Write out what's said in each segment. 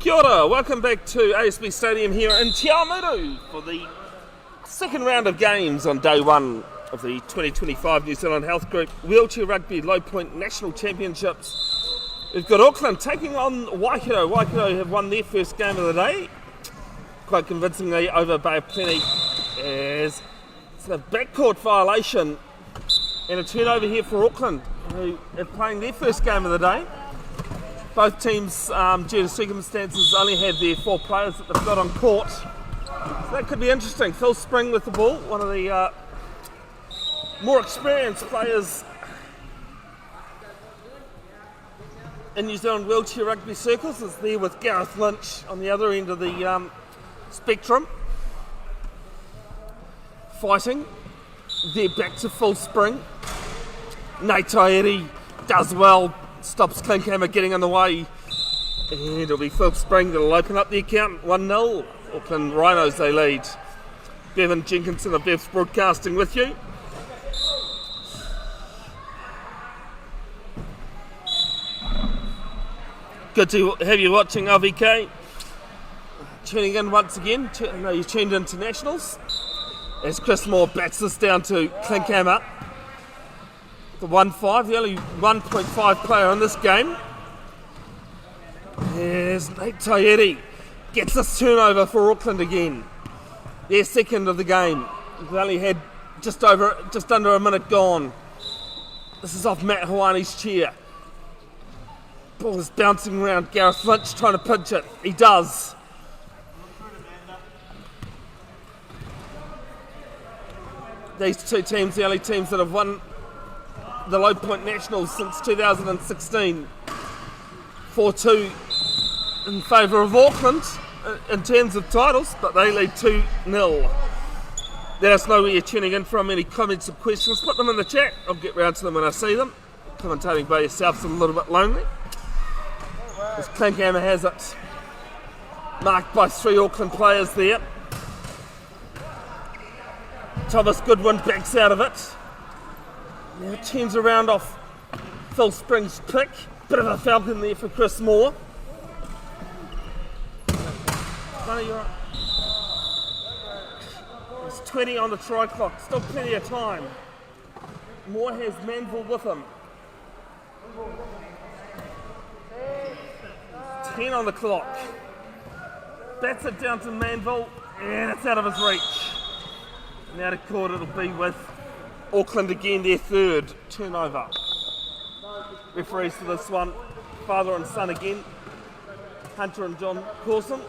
Kia ora, welcome back to ASB Stadium here in Te Awamutu for the second round of games on day one of the 2025 New Zealand Health Group Wheelchair Rugby Low Point National Championships. We've got Auckland taking on Waikato. Waikato have won their first game of the day, quite convincingly over Bay of Plenty, as it's a backcourt violation and a turnover here for Auckland, who are playing their first game of the day. Both teams, due to circumstances, only have their 4 players that they've got on court. So that could be interesting. Phil Spring with the ball, one of the more experienced players in New Zealand wheelchair rugby circles, is there with Gareth Lynch on the other end of the spectrum. Fighting. They're back to Phil Spring. Nate Tairi does well. Stops Klinkhammer getting in the way, and it'll be Phil Spring that'll open up the account. 1-0, Auckland Rhinos they lead. Bevin, Jenkinson of Bev's Broadcasting with you. Good to have you watching RVK. Tuning in once again, you tuned into Nationals, as Chris Moore bats this down to Klinkhammer. The 1-5, the only 1.5 player in this game. Here's Nate Tairi. Gets this turnover for Auckland again. Their second of the game. They've only had just under a minute gone. This is off Matt Hawani's chair. Ball is bouncing around. Gareth Lynch trying to pinch it. He does. These two teams, the only teams that have won the Low Point Nationals since 2016. 4-2 in favour of Auckland in terms of titles, but they lead 2-0. Let us know where you're tuning in from. Any comments or questions, put them in the chat. I'll get round to them when I see them. Commentating by yourself's a little bit lonely. As Klinkhammer has it. Marked by 3 Auckland players there. Thomas Goodwin backs out of it. Now turns around off Phil Spring's pick. Bit of a falcon there for Chris Moore. No, you're right. There's 20 on the try clock. Still plenty of time. Moore has Manville with him. 10 on the clock. Bats it down to Manville, and it's out of his reach. Now to court it'll be with Auckland again, their third turnover. Referees for this one, father and son again, Hunter and John Corson.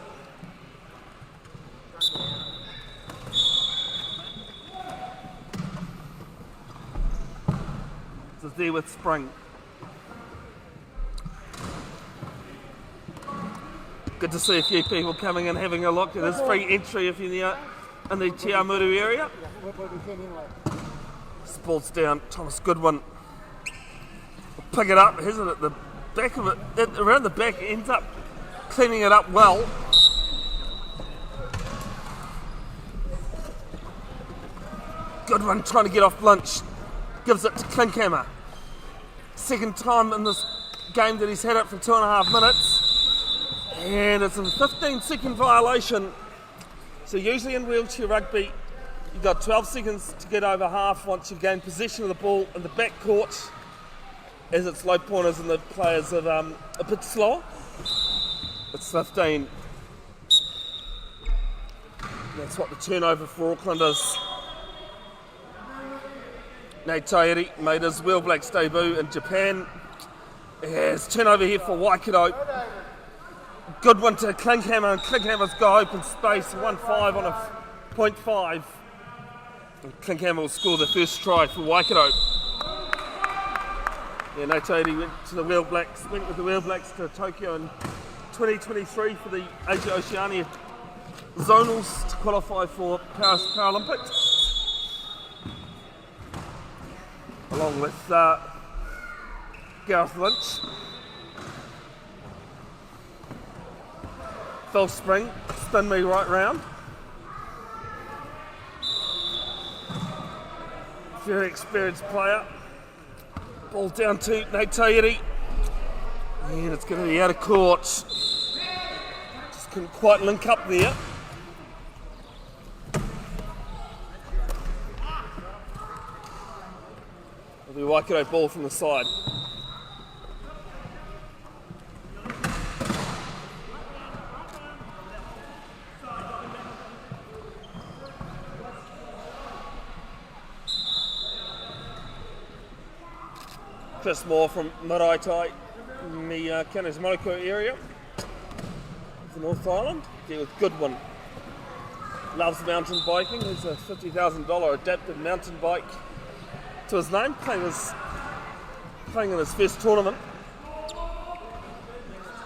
This is there with Spring. Good to see a few people coming in having a look. There's free entry if you're in the Te Awamutu area. Ball's down, Thomas Goodwin will pick it up, has it at the back of it, around the back, ends up cleaning it up well. Goodwin trying to get off Lynch, gives it to Klinkhammer. Second time in this game that he's had it for 2.5 minutes, and it's a 15-second violation. So usually in wheelchair rugby, you've got 12 seconds to get over half once you've gained possession of the ball in the back court, as its low pointers and the players are a bit slow. It's 15. That's what the turnover for Auckland is. Nate Tairi made his Wheel Blacks debut in Japan. It's turnover here for Waikato. Good one to Klinkhammer, and Klinkhammer's got open space, 1-5 on a 0.5. And Klinkhammer will score the first try for Waikato. Yeah, Nate Tairi went with the Wheel Blacks to Tokyo in 2023 for the Asia Oceania zonals to qualify for Paris Paralympics, along with Gareth Lynch. Phil Spring, spin me right round. Very experienced player. Ball down to Nate Tairi. And it's going to be out of court. Just couldn't quite link up there. It'll be Waikato ball from the side. Chris Moore from Maraetai in the Canis Monaco area of the North Island. There with Goodwin. Loves mountain biking. There's a $50,000 adapted mountain bike to his name, playing in his first tournament.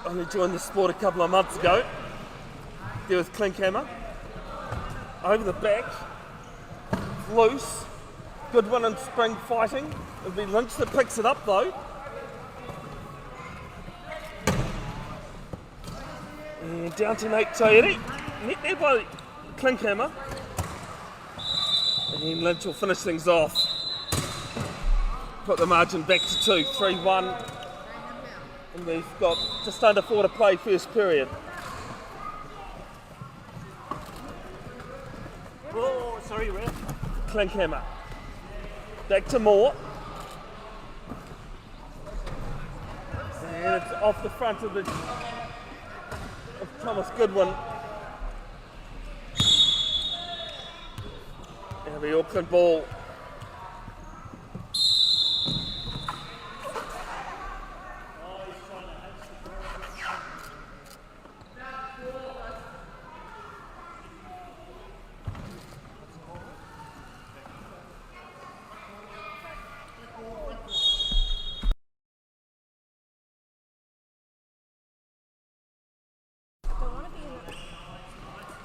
Only joined the sport a couple of months ago. There with Klinkhammer. Over the back. Loose. Goodwin and Spring fighting. It'll be Lynch that picks it up though. And down to Nate Tairi. Net there by Klinkhammer. And Lynch will finish things off. Put the margin back to 2, 3-1. And we've got just under 4 to play first period. Oh, sorry, Ref. Klinkhammer. Back to Moore. And it's off the front of Thomas Goodwin. It'll be Auckland ball.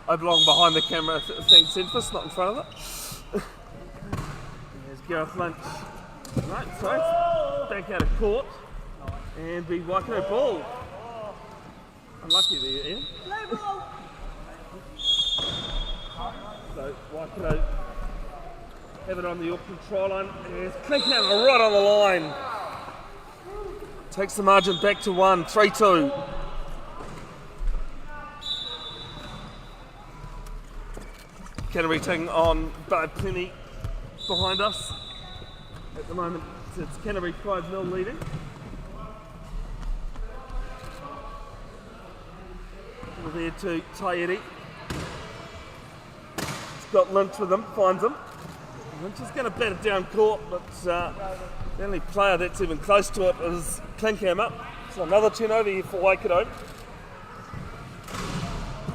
I belong behind the camera, thanks Enfys, not in front of it. There's Gareth Lynch. Right, so back out of court. And be Waikato ball. Unlucky there, Ian. So Waikato have it on the Auckland try line. And there's Klinkhammer right on the line. Takes the margin back to 1, 3-2. Canterbury taking on Bud Plenty behind us. At the moment, it's Canterbury 5-0 leading. Over there to Tairi. He's got Lynch with him, finds him. Lynch is going to bat it down court, but the only player that's even close to it is Klinkhammer. So another turnover here for Waikato.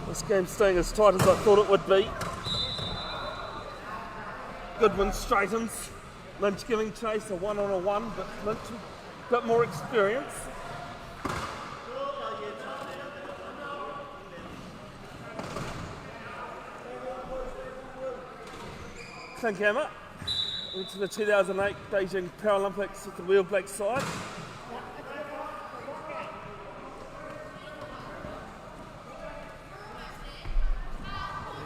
This game's staying as tight as I thought it would be. Goodwin straightens. Lynch giving chase, a 1-on-1, but Lynch a bit more experience. Klinkhammer went to the 2008 Beijing Paralympics with the wheel black side.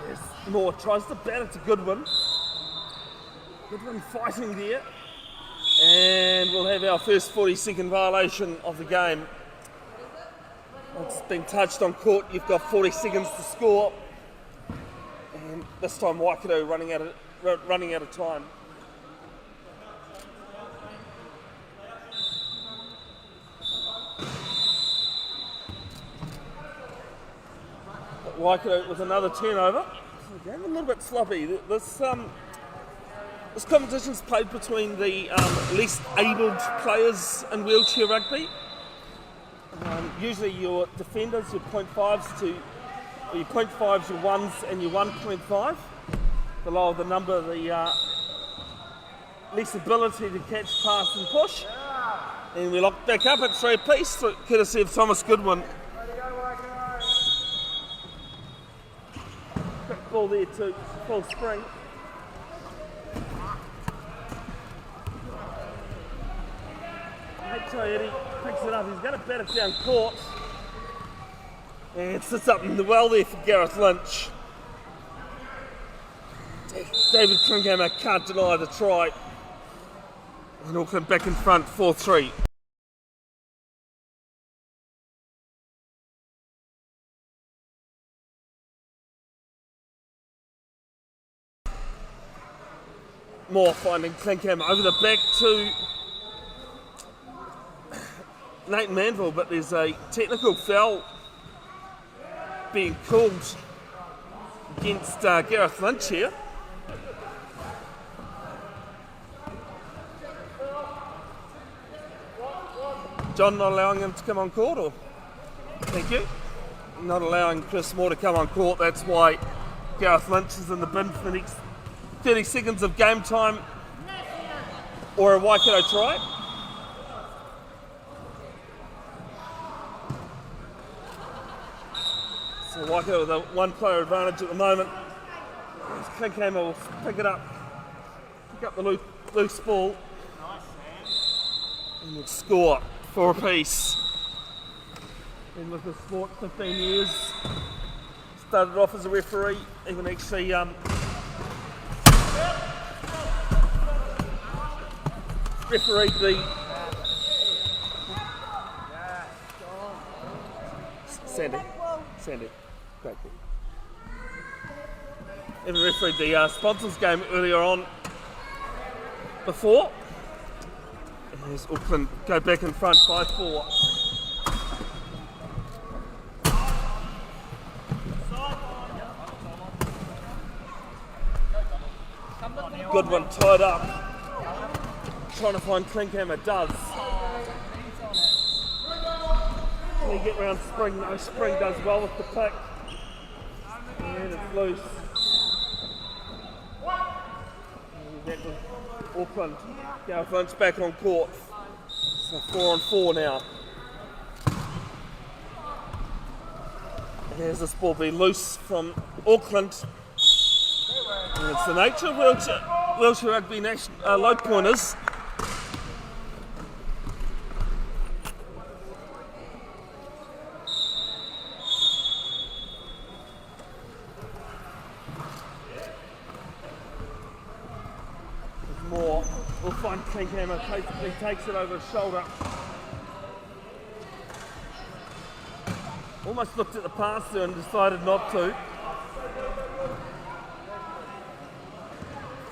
Yes, Moore tries to bat it to Goodwin. Goodwin fighting there, and we'll have our first 40-second violation of the game. It's been touched on court, you've got 40 seconds to score, and this time Waikato running out of time. But Waikato with another turnover. The game a little bit sloppy. This competition's played between the least abled players in wheelchair rugby. Usually your defenders, your 0.5s your 0.5s, your 1s and your 1.5. Below the number, the least ability to catch, pass and push. And we lock back up at 3 apiece, courtesy of Thomas Goodwin. Quick ball there to full Spring. Tairi picks it up, he's going to bat it down court. And it sits up in the well there for Gareth Lynch. David Klinkhammer can't deny the try. And Auckland back in front, 4-3. Moore finding Clinkham over the back to Nate Manville, but there's a technical foul being called against Gareth Lynch here. John not allowing him to come on court, or? Thank you. Not allowing Chris Moore to come on court, that's why Gareth Lynch is in the bin for the next 30 seconds of game time or a Waikato try. So Waikato with a one player advantage at the moment. Clinkham will pick up the loose ball and will score for a piece. Been with the sport 15 years. Started off as a referee, even actually refereed the Sandy, great ball. Even refereed the sponsors game earlier on before. As Auckland go back in front 5-4. Good one tied up. Trying to find Clinkham, it does. Can he get round Spring? No, Spring does well with the pick. And it's loose. And that was Auckland. Gareth Lynch back on court. So 4-on-4 now. And here's this ball be loose from Auckland. And it's the nature of Wiltshire Rugby low pointers. More. We'll find Clinkham. He takes it over his shoulder. Almost looked at the pass there and decided not to.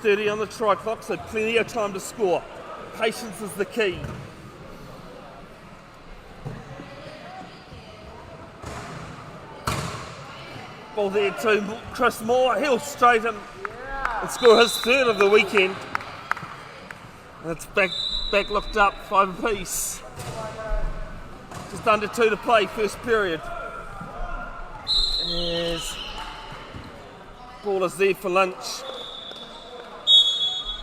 30 on the try clock, so plenty of time to score. Patience is the key. Ball there to Chris Moore. He'll straighten and score his third of the weekend. And it's back looked up, 5 apiece. Just under 2 to play, first period. As ball is there for Lynch.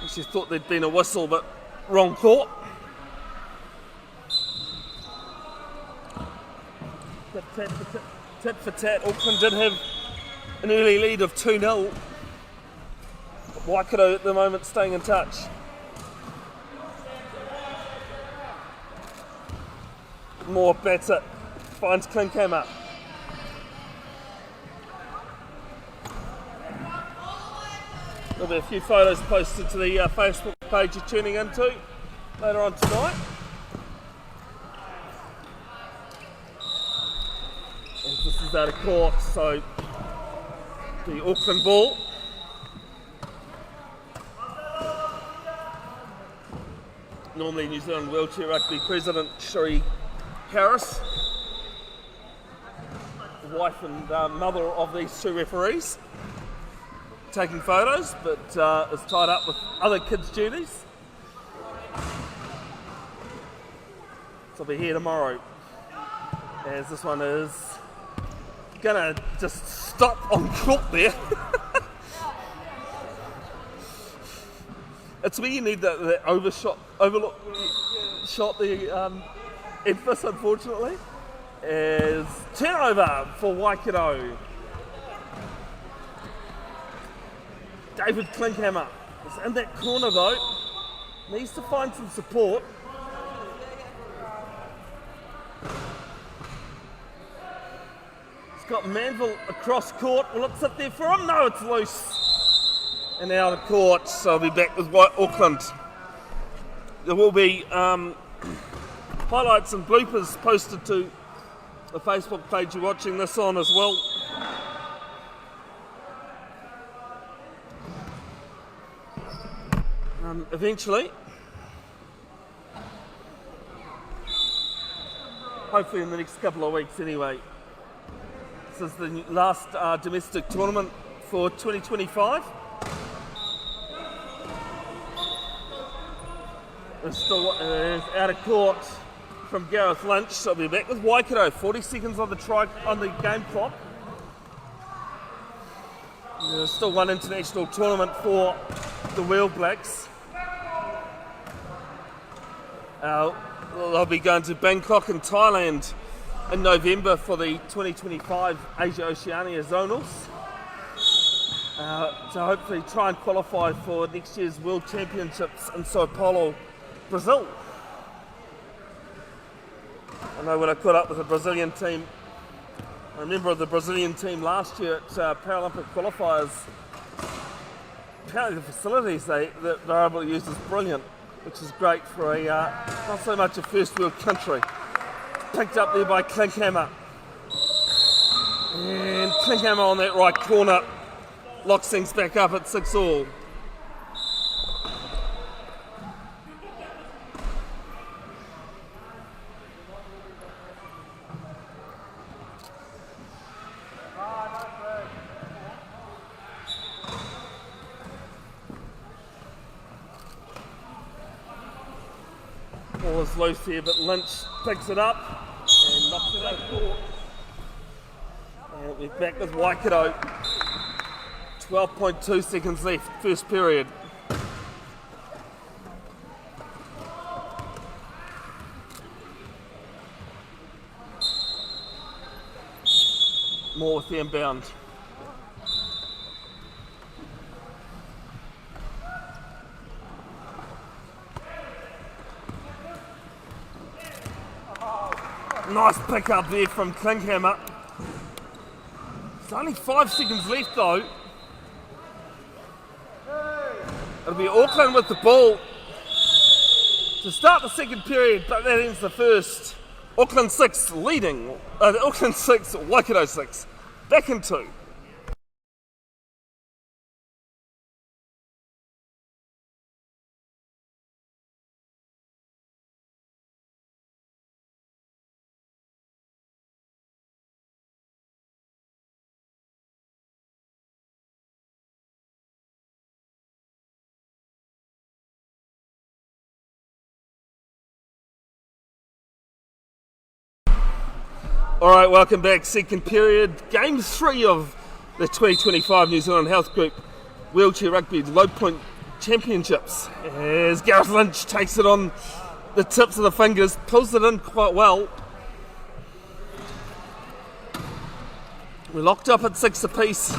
She thought there'd been a whistle, but wrong call. Tit for tat. Auckland did have an early lead of 2-0. Waikato at the moment staying in touch. Moore bats it, finds Clinkham up. There'll be a few photos posted to the Facebook page you're tuning into later on tonight. And this is out of court, so the Auckland ball. Normally New Zealand Wheelchair Rugby President Sherry Harris, the wife and mother of these two referees, taking photos, but is tied up with other kids' duties. So I'll be here tomorrow, as this one is gonna just stop on court there. It's where you need that overlook shot the Enfys, unfortunately. Is turnover for Waikato. David Klinkhammer is in that corner though. Needs to find some support. He's got Manville across court. Will it sit there for him? No, it's loose. And out of court, so I'll be back with Auckland. There will be highlights and bloopers posted to the Facebook page you're watching this on as well. eventually. Hopefully in the next couple of weeks anyway. This is the last domestic tournament for 2025. We're still out of court from Gareth Lynch, so I'll be back with Waikato. 40 seconds on the game clock. There's still one international tournament for the Wheel Blacks. They'll be going to Bangkok in Thailand in November for the 2025 Asia Oceania Zonals. To hopefully try and qualify for next year's World Championships in Sao Paulo, Brazil. I know when I caught up with the Brazilian team, I remember the Brazilian team last year at Paralympic qualifiers. Apparently the facilities that they're able to use is brilliant, which is great for a not so much a first world country. Picked up there by Klinkhammer. And Klinkhammer on that right corner locks things back up at 6-all. Ball is loose here, but Lynch picks it up and knocks it out of court. And we're back with Waikato. 12.2 seconds left, first period. More with the inbound. Nice pick up there from Klinkhammer. It's only 5 seconds left though. It'll be Auckland with the ball to start the second period, but that ends the first. Auckland 6 leading. Auckland 6, Waikato 6. Back in 2. Alright, welcome back. Second period, game 3 of the 2025 New Zealand Health Group Wheelchair Rugby Low Point Championships. As Gareth Lynch takes it on the tips of the fingers, pulls it in quite well. We're locked up at 6 apiece.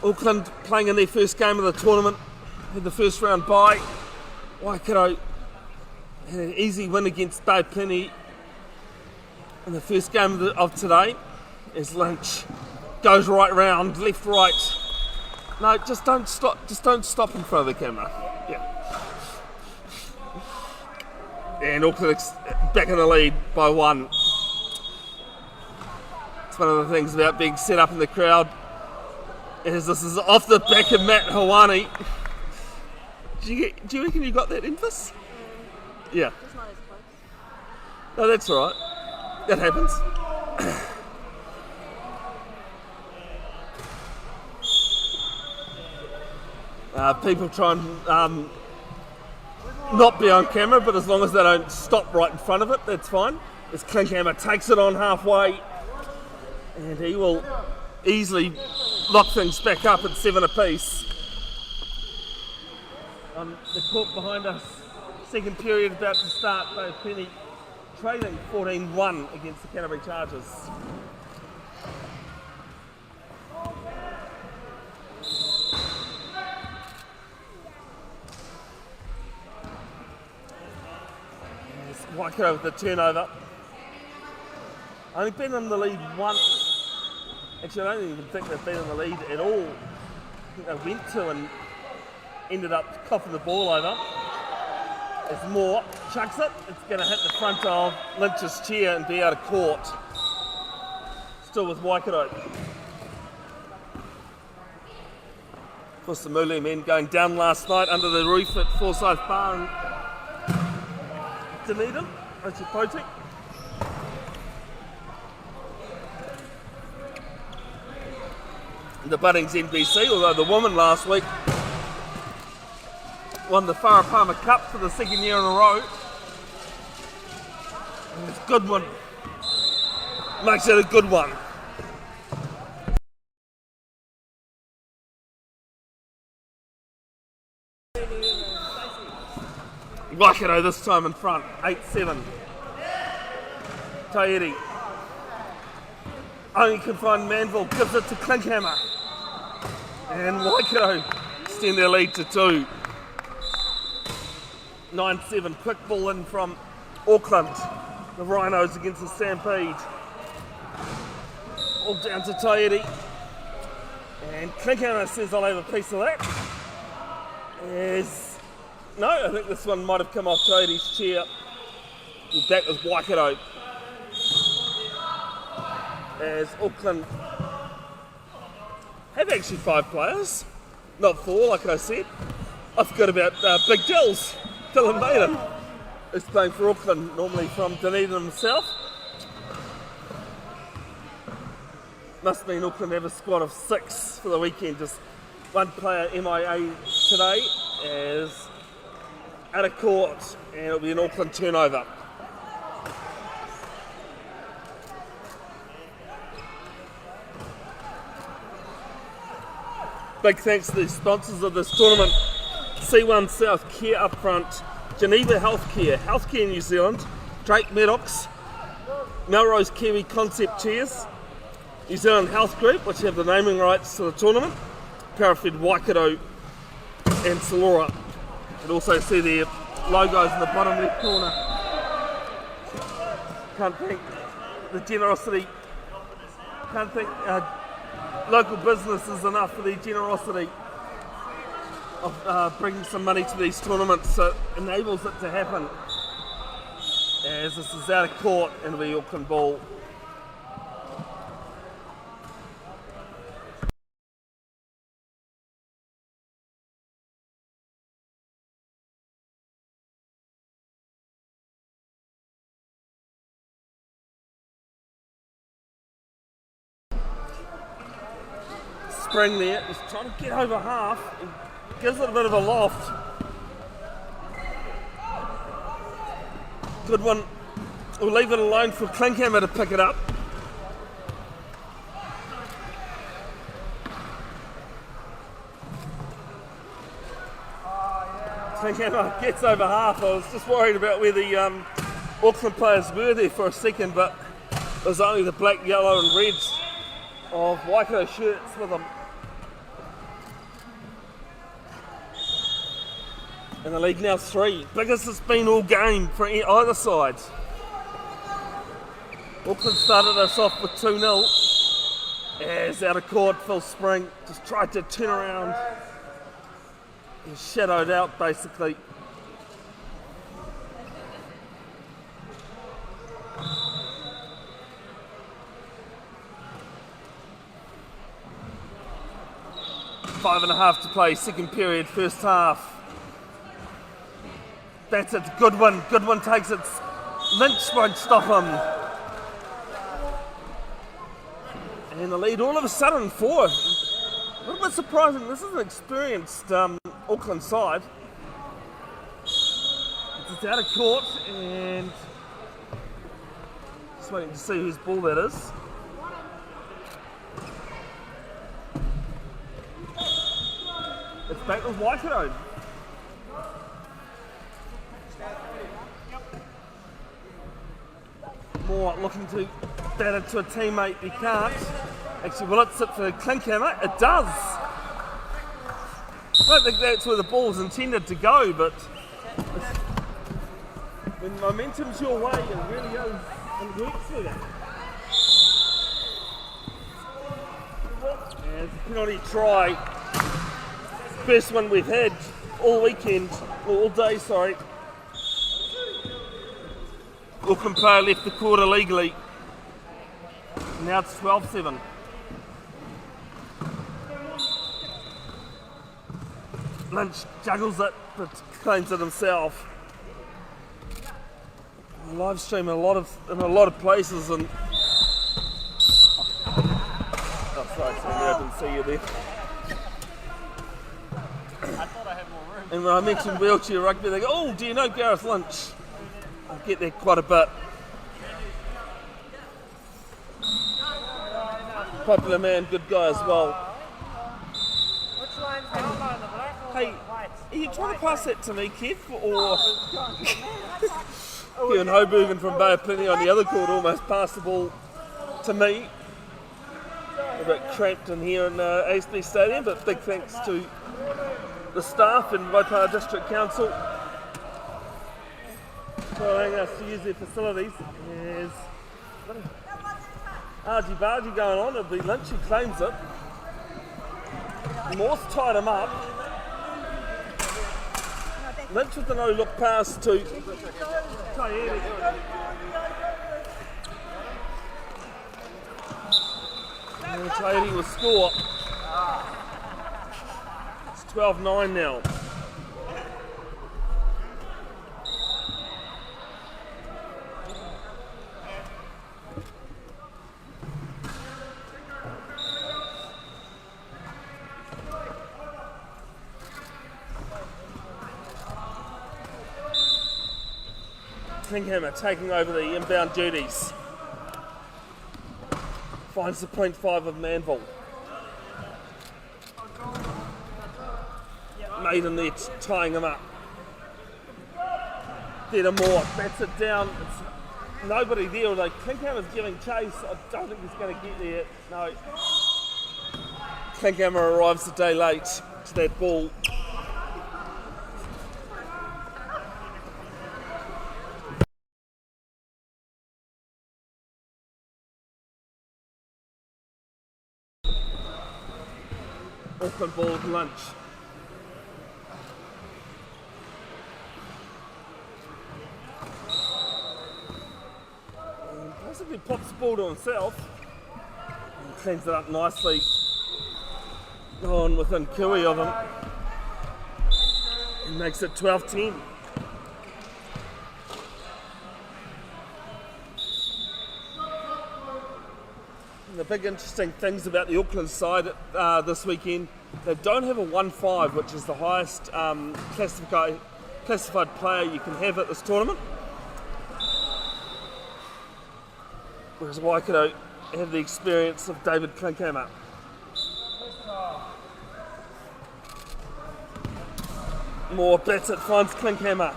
Auckland playing in their first game of the tournament, had the first round bye. Waikato had an easy win against Bay Plenty in the first game of today, as Lynch goes right round, left, right. No, just don't stop. Just don't stop in front of the camera. Yeah. And Auckland back in the lead by 1. It's one of the things about being set up in the crowd. Is this is off the back of Matt Hawani. Do you reckon you got that, Enfys? Yeah. It's not as close. No, that's all right. That happens. People try and not be on camera, but as long as they don't stop right in front of it, that's fine. As Klinkhammer takes it on halfway, and he will easily lock things back up at 7 apiece. The court behind us, second period about to start, though Penny trailing 14-1 against the Canterbury Chargers. Waikato with the turnover. Only been in the lead once. Actually, I don't even think they've been in the lead at all. I think they went to and ended up coughing the ball over. As Moore chucks it, it's going to hit the front of Lynch's chair and be out of court. Still with Waikato. Of course, the Mulu men going down last night under the roof at Forsyth Bar in Dunedin, Ojipoti. The Bunnings NBC, although the woman last week won the Wharapama Cup for the second year in a row. And it's a good one. Makes it a good one. Waikato this time in front, 8-7. Tairi. Only can find Manville, gives it to Klinkhammer. And Waikato extend their lead to 2. 9-7, quick ball in from Auckland. The Rhinos against the Stampede. All down to Tairi. And Klinkhammer says I'll have a piece of that. No, I think this one might have come off Tairi's chair. We're back with Waikato. As Auckland have actually 5 players, not 4 like I said. I forgot about Big Dills, Dylan Maiden, who's playing for Auckland, normally from Dunedin himself. Must mean Auckland have a squad of 6 for the weekend, just one player MIA today as out of court, and it'll be an Auckland turnover. Big thanks to the sponsors of this tournament: C1 South Care up front, Geneva Healthcare New Zealand, Drake Maddox, Melrose Kiwi Concept Chairs, New Zealand Health Group, which have the naming rights to the tournament, Parafed Waikato and Salora. You can also see their logos in the bottom left corner. Can't thank the generosity, can't thank local businesses enough for their generosity of bringing some money to these tournaments, so it enables it to happen. As this is out of court and it'll be Auckland ball. Spring there, just trying to get over half, and gives it a bit of a loft. Good one. We'll leave it alone for Klinkhammer to pick it up. Klinkhammer gets over half. I was just worried about where the Auckland players were there for a second, but it was only the black, yellow and red of Waikato shirts with them. And the lead now 3. Biggest it's been all game for either side. Auckland started us off with 2-0. As out of court, Phil Spring just tried to turn around. He shadowed out basically. Five and a half to play, second period, first half. That's it, good one takes it. Lynch won't stop him. And the lead all of a sudden 4. A little bit surprising, this is an experienced Auckland side. It's out of court and just waiting to see whose ball that is. It's back with Waikato. Moore looking to bat it to a teammate, he can't. Actually, will it sit for Klinkhammer? It does. I don't think that's where the ball's intended to go, but when momentum's your way, it really is, and works for that. And it's a penalty try. First one we've had all weekend, or all day, sorry. Auckland player left the court illegally. Now it's 12-7. Lynch juggles it, but claims it himself. Live stream in a lot of places, and oh, sorry, I didn't see you there. I thought I had more room. And when I mentioned wheelchair rugby, they go, "Oh, do you know Gareth Lynch?" I get there quite a bit. Popular man, good guy as well. Which line's the outline, the black or Hey, the white? are you trying to pass that to me, Kev, or Kevin Hoboken from Bay of Plenty on the other court almost passed the ball to me. A bit cramped in here in ASB Stadium, but big thanks to the staff and Waikato District Council for allowing us to use their facilities. There's argy-bargy going on. It'll be Lynch who claims it. Morse tied him up. Lynch with the no-look pass to Taieri. And Taieri will score. It's 12-9 now. Klinghammer taking over the inbound duties. Finds the 0.5 of Manville. Maiden there tying him up. Get him more, bats it down. It's nobody there, although Klinghammer's giving chase. I don't think he's going to get there. No. Klinghammer arrives a day late to that ball. Auckland ball with Lynch. Basically pops the ball to himself and cleans it up nicely. Gone within Kiwi of him. And makes it 12-10. The big interesting things about the Auckland side this weekend, they don't have a 1-5, which is the highest classified player you can have at this tournament. Whereas Waikato have the experience of David Klinghammer. More bats it, finds Klinghammer.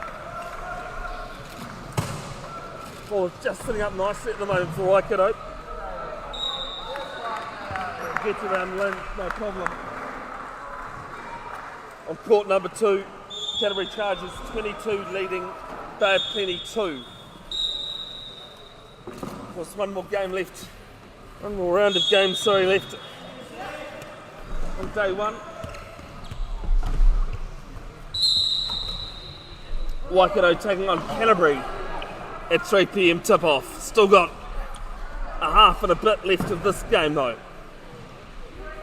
Ball just sitting up nicely at the moment for Waikato. Gets around Lynn, no problem. On court number 2, Canterbury Chargers 22 leading Bay of Plenty 2. Of course, one more game left. One more round of games, left on day 1. Waikato taking on Canterbury at 3 PM tip-off. Still got a half and a bit left of this game though.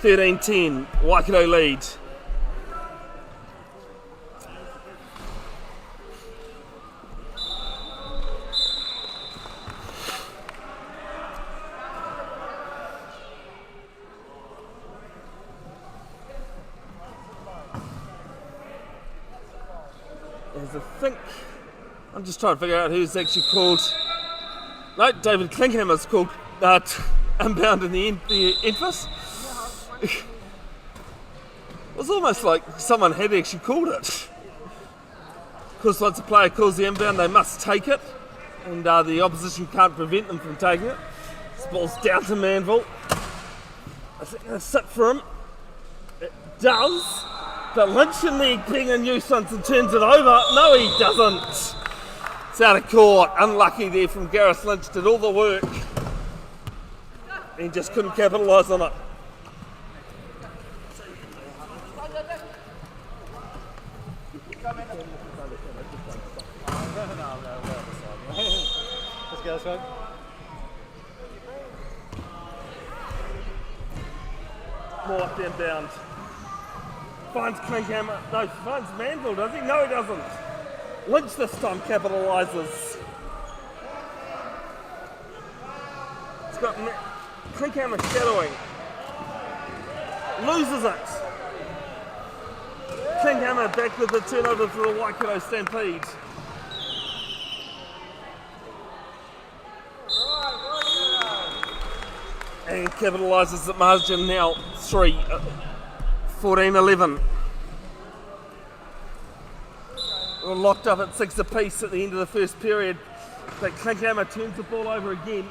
13-10, Waikato lead. As I think, I'm just trying to figure out who's actually called. No, David Klinghammer's called inbound in the Enfys. It was almost like someone had actually called it. Of course, once a player calls the inbound, they must take it, and the opposition can't prevent them from taking it. This ball's down to Manville. I think that's sit for him. It does, but Lynch in there being a nuisance and turns it over. No, he doesn't. It's out of court. Unlucky there from Gareth Lynch. Did all the work. He just couldn't capitalise on it. Let's go this way. More inbound. finds Klinkhammer. No, finds Manville, does he? No, he doesn't. Lynch this time capitalises. It's got Klinkhammer shadowing. Loses it. Klinkhammer back with the turnover for the Waikato Stampede. And capitalises at margin now 14-11. We're locked up at 6 apiece at the end of the first period, but Klinkhammer turns the ball over again.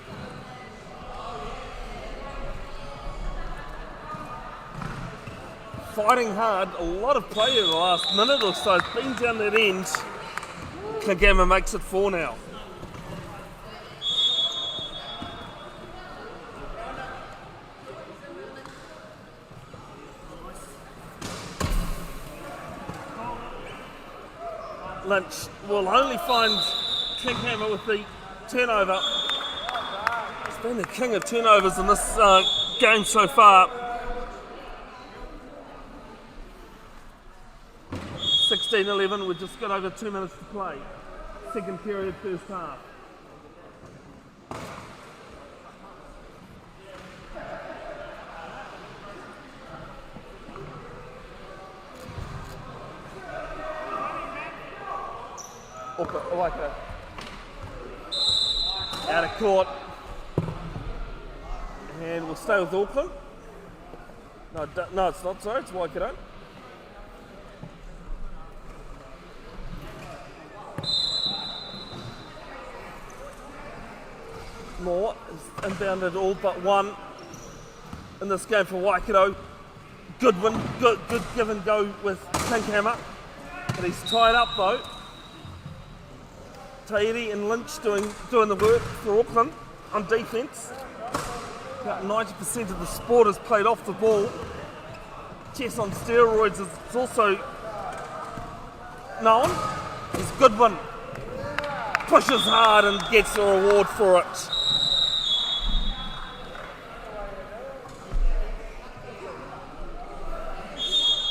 Fighting hard, a lot of play in the last minute or so. It's been down that end. Klinkhammer makes it 4 now. Lynch will only find Klinkhammer with the turnover. He's been the king of turnovers in this game so far. 16-11, we've just got over 2 minutes to play. Second period, first half. Waikato. Out of court. And we'll stay with Auckland. No, it's not, sorry, it's Waikato. Moore is inbounded all but one in this game for Waikato. Good win, good give and go with Klinkhammer. But he's tied up though. Tairi and Lynch doing the work for Auckland on defence. About 90% of the sport is played off the ball. Chess on steroids is also known. He's Goodwin. Pushes hard and gets a reward for it.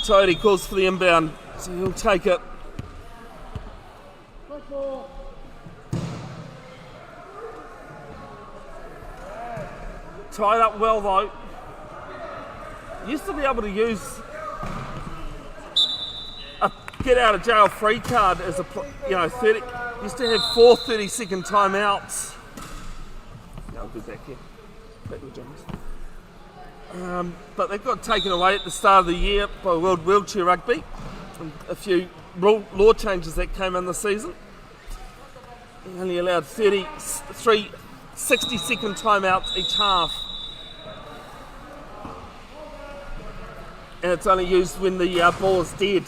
Tairi calls for the inbound, so he'll take it. Tied up well though. Used to be able to use a get out of jail free card as a 30. Used to have 4 30-second timeouts. Yeah, I'll go back here. Back with James. But they got taken away at the start of the year by World Wheelchair Rugby. And a few law changes that came in the season. They only allowed 33 60-second timeouts each half. And it's only used when the ball is dead.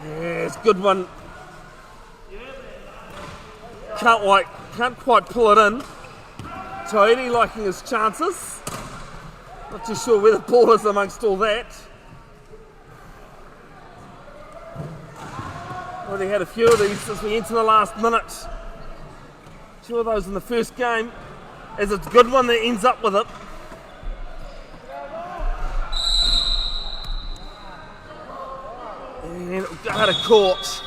Yes, good one. Can't quite pull it in. Tairi liking his chances. Not too sure where the ball is amongst all that. Already had a few of these as we enter the last minute. 2 of those in the first game, as it's a good one that ends up with it. And it'll go out of court.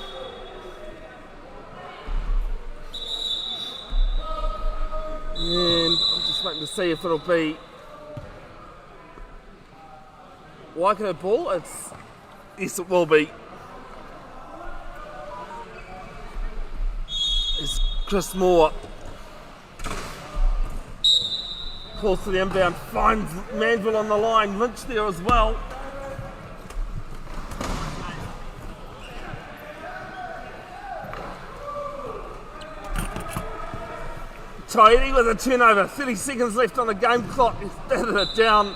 And I'm just waiting to see if it'll be Waikato ball. Yes, it will be. It's Chris Moore. Calls for the inbound, finds Manville on the line, Lynch there as well. Tairi with a turnover, 30 seconds left on the game clock, he's batted it down.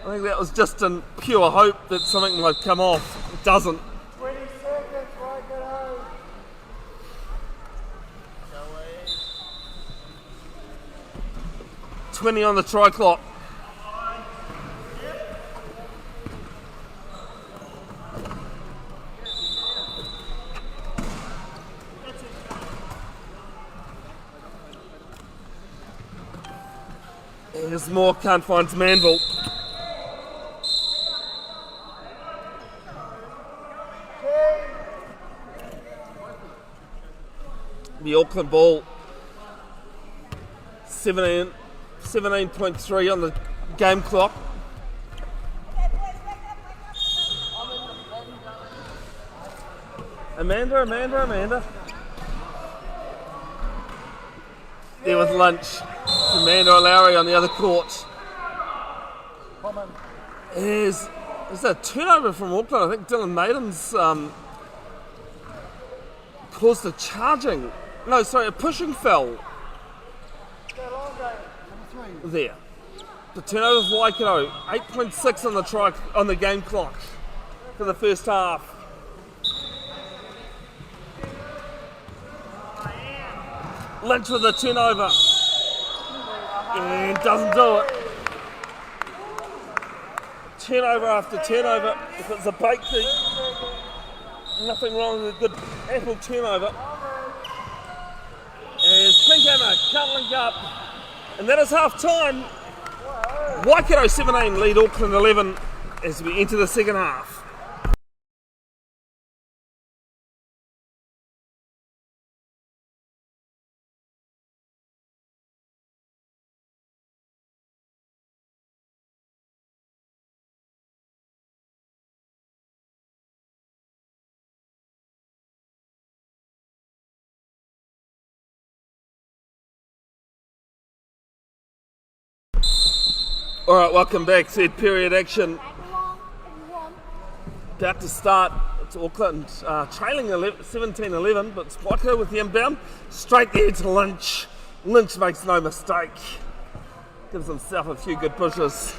I think that was just in pure hope that something might come off. It doesn't. 20 seconds, Waikato. 20 on the try clock. Here's Moore, can't find Manville. be Auckland ball. 17.3 on the game clock. Amanda. There with lunch. It's Amanda O'Lowry on the other court. There's a turnover from Auckland. I think Dylan Maiden's caused a charging. No, sorry, a pushing foul. There. The turnover of Waikato. 8.6 on the game clock for the first half. Lynch with the turnover. And doesn't do it. Turnover after turnover. If it's a bake beat, nothing wrong with a good apple turnover. As Klinkhammer can't link up. And that is half time. Waikato 17 lead Auckland 11 as we enter the second half. Alright, welcome back. Third period action. About to start. It's Auckland trailing 17-11, but it's Waikato with the inbound. Straight there to Lynch. Lynch makes no mistake. Gives himself a few good pushes.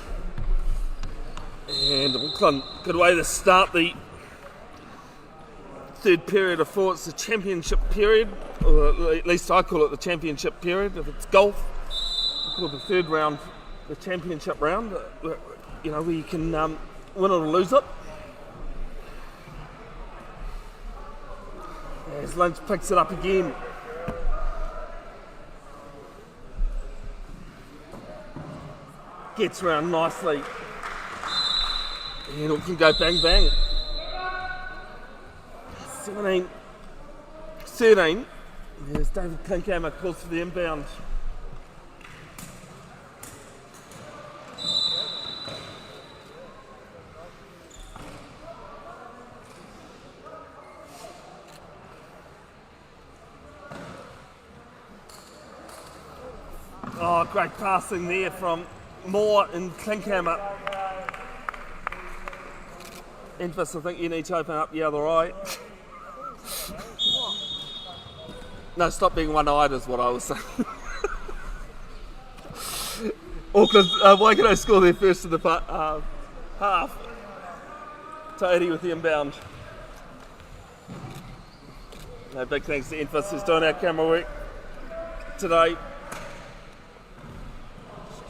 And Auckland, good way to start the third period of four. It's the championship period, or at least I call it the championship period. If it's golf, I call it the third round the championship round, where you can win it or lose it. As Lynch picks it up again. Gets around nicely. And it can go bang bang. 17-13. There's David Klinkhammer calls for the inbound. Oh, great passing there from Moore and Klinkhammer. Enfys, I think you need to open up the other eye. No, stop being one-eyed is what I was saying. Auckland, Waikato score their first of the half. Toady with the inbound. No, big thanks to Enfys who's doing our camera work today.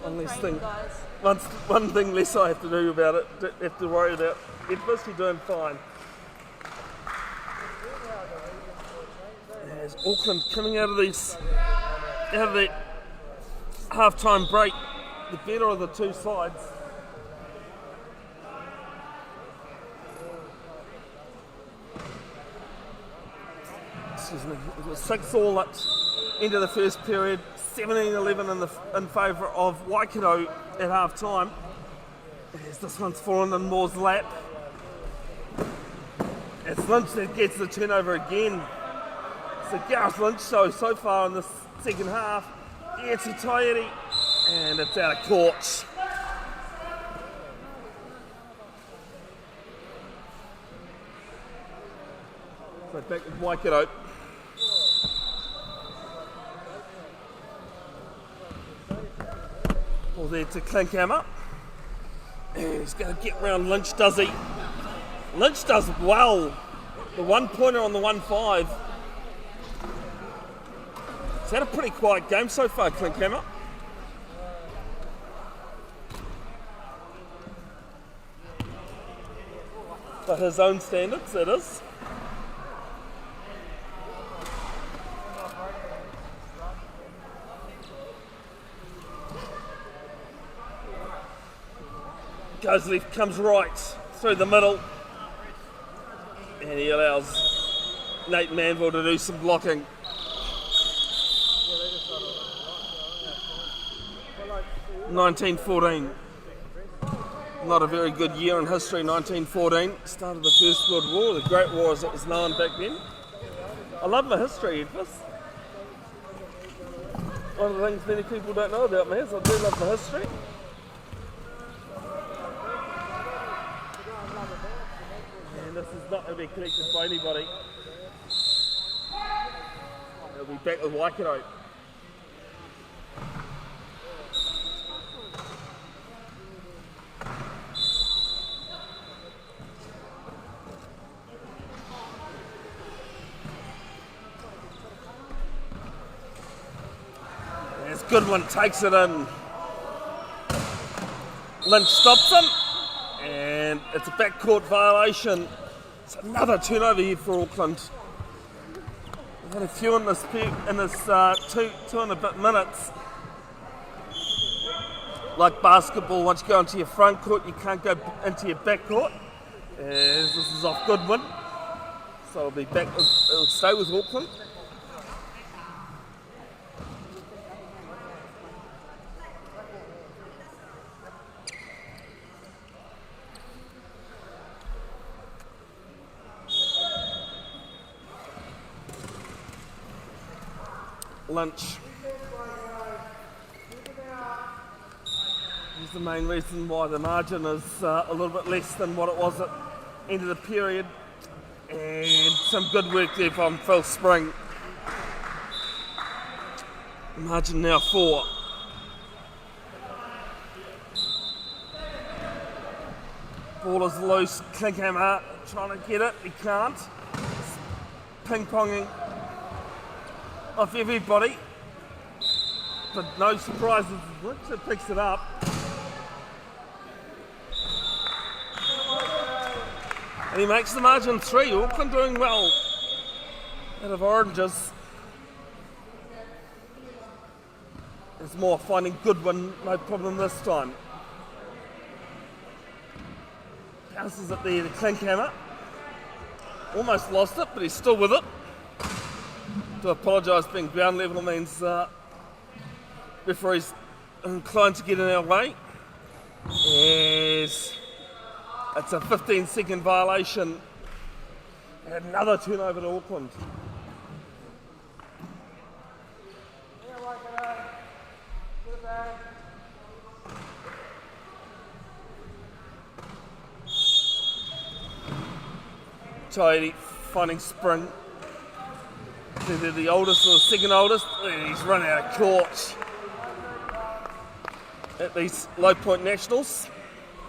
One thing less I have to do about it, have to worry about. Enfys, you're doing fine. As Auckland coming out of the half-time break, the better of the two sides. Excuse me, it was 6-all at end of the first period. 17-11 in favour of Waikato at half time. As this one's fallen in Moore's lap. It's Lynch that gets the turnover again. So Gareth Lynch so far in the second half. It's a tidy and it's out of court. So back with Waikato. Ball there to Klinkhammer. And he's going to get round Lynch, does he? Lynch does well. The 1-pointer on the 1-5. He's had a pretty quiet game so far, Klinkhammer. By his own standards, it is. Goes left, comes right, through the middle. And he allows Nate Manville to do some blocking. 1914. Not a very good year in history, 1914. Started the First World War, the Great War as it was known back then. I love my history, Enfys. One of the things many people don't know about me is I do love my history. And this is not going to be collected by anybody. It'll be back with Waikato. Goodwin takes it in. Lynch stops him, and it's a backcourt violation. It's another turnover here for Auckland. We've had a few in this two and a bit minutes. Like basketball, once you go into your front court, you can't go into your back court. As this is off Goodwin, so it'll stay with Auckland. Lynch. He's the main reason why the margin is a little bit less than what it was at the end of the period. And some good work there from Phil Spring. Margin now 4. Ball is loose. Klinkhammer trying to get it. He can't. Ping-ponging off everybody, but no surprises. Richard picks it up. And he makes the margin 3. Auckland doing well out of Oranges. There's more finding Goodwin, no problem this time. Bounces it there to Klinkhammer. Almost lost it, but he's still with it. To apologise, being ground level means referees inclined to get in our way. Yes, it's a 15-second violation. And another turnover to Auckland. Tidy finding Spring. Either the oldest or the second oldest, and he's run out of court at these Low Point Nationals.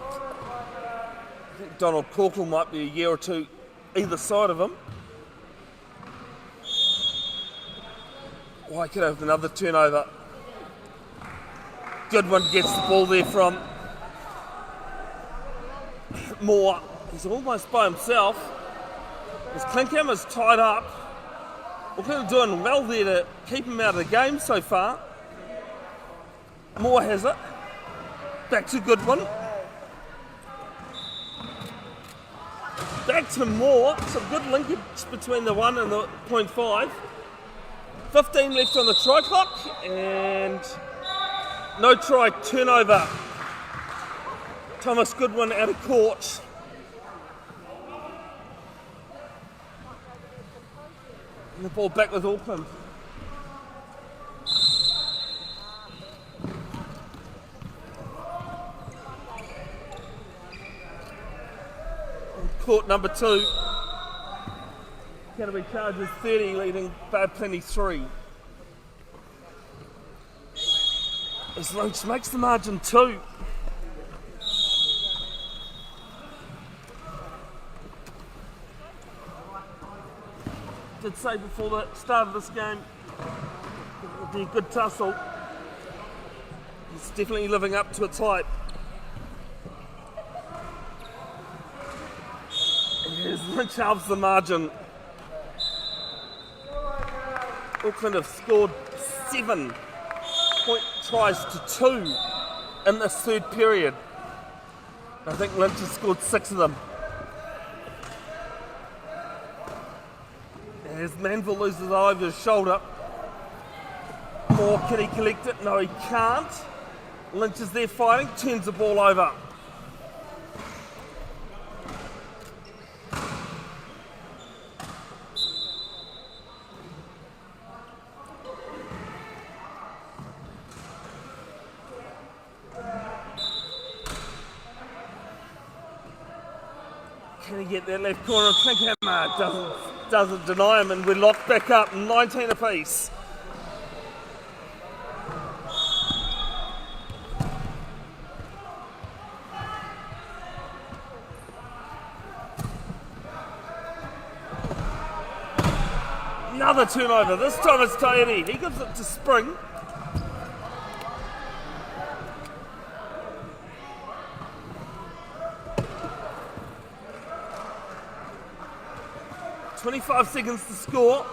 I think Donald Corkle might be a year or two either side of him. Waikato with another turnover. Goodwin gets the ball there from Moore. He's almost by himself. His Klinkhammer's tied up. Auckland are doing well there to keep him out of the game so far. Moore has it. Back to Goodwin. Back to Moore. Some good linkage between the 1 and the 0.5. 15 left on the try clock. And no try, turnover. Thomas Goodwin out of court. And the ball back with Auckland. Court number 2. Canterbury Chargers 30, leading Bad Plenty 3. As Lynch makes the margin 2. Did say before the start of this game it would be a good tussle. It's definitely living up to its hype. And here's Lynch halves the margin. Auckland have scored 7 point tries to 2 in this third period. I think Lynch has scored 6 of them. As Manville loses over his shoulder. Moore, can he collect it? No, he can't. Lynch is there fighting, turns the ball over. Can he get that left corner? Klinkhammer doesn't deny him, and we're locked back up, 19 apiece. Another turnover, this time it's Tairi. He gives it to Spring. .25 seconds to score.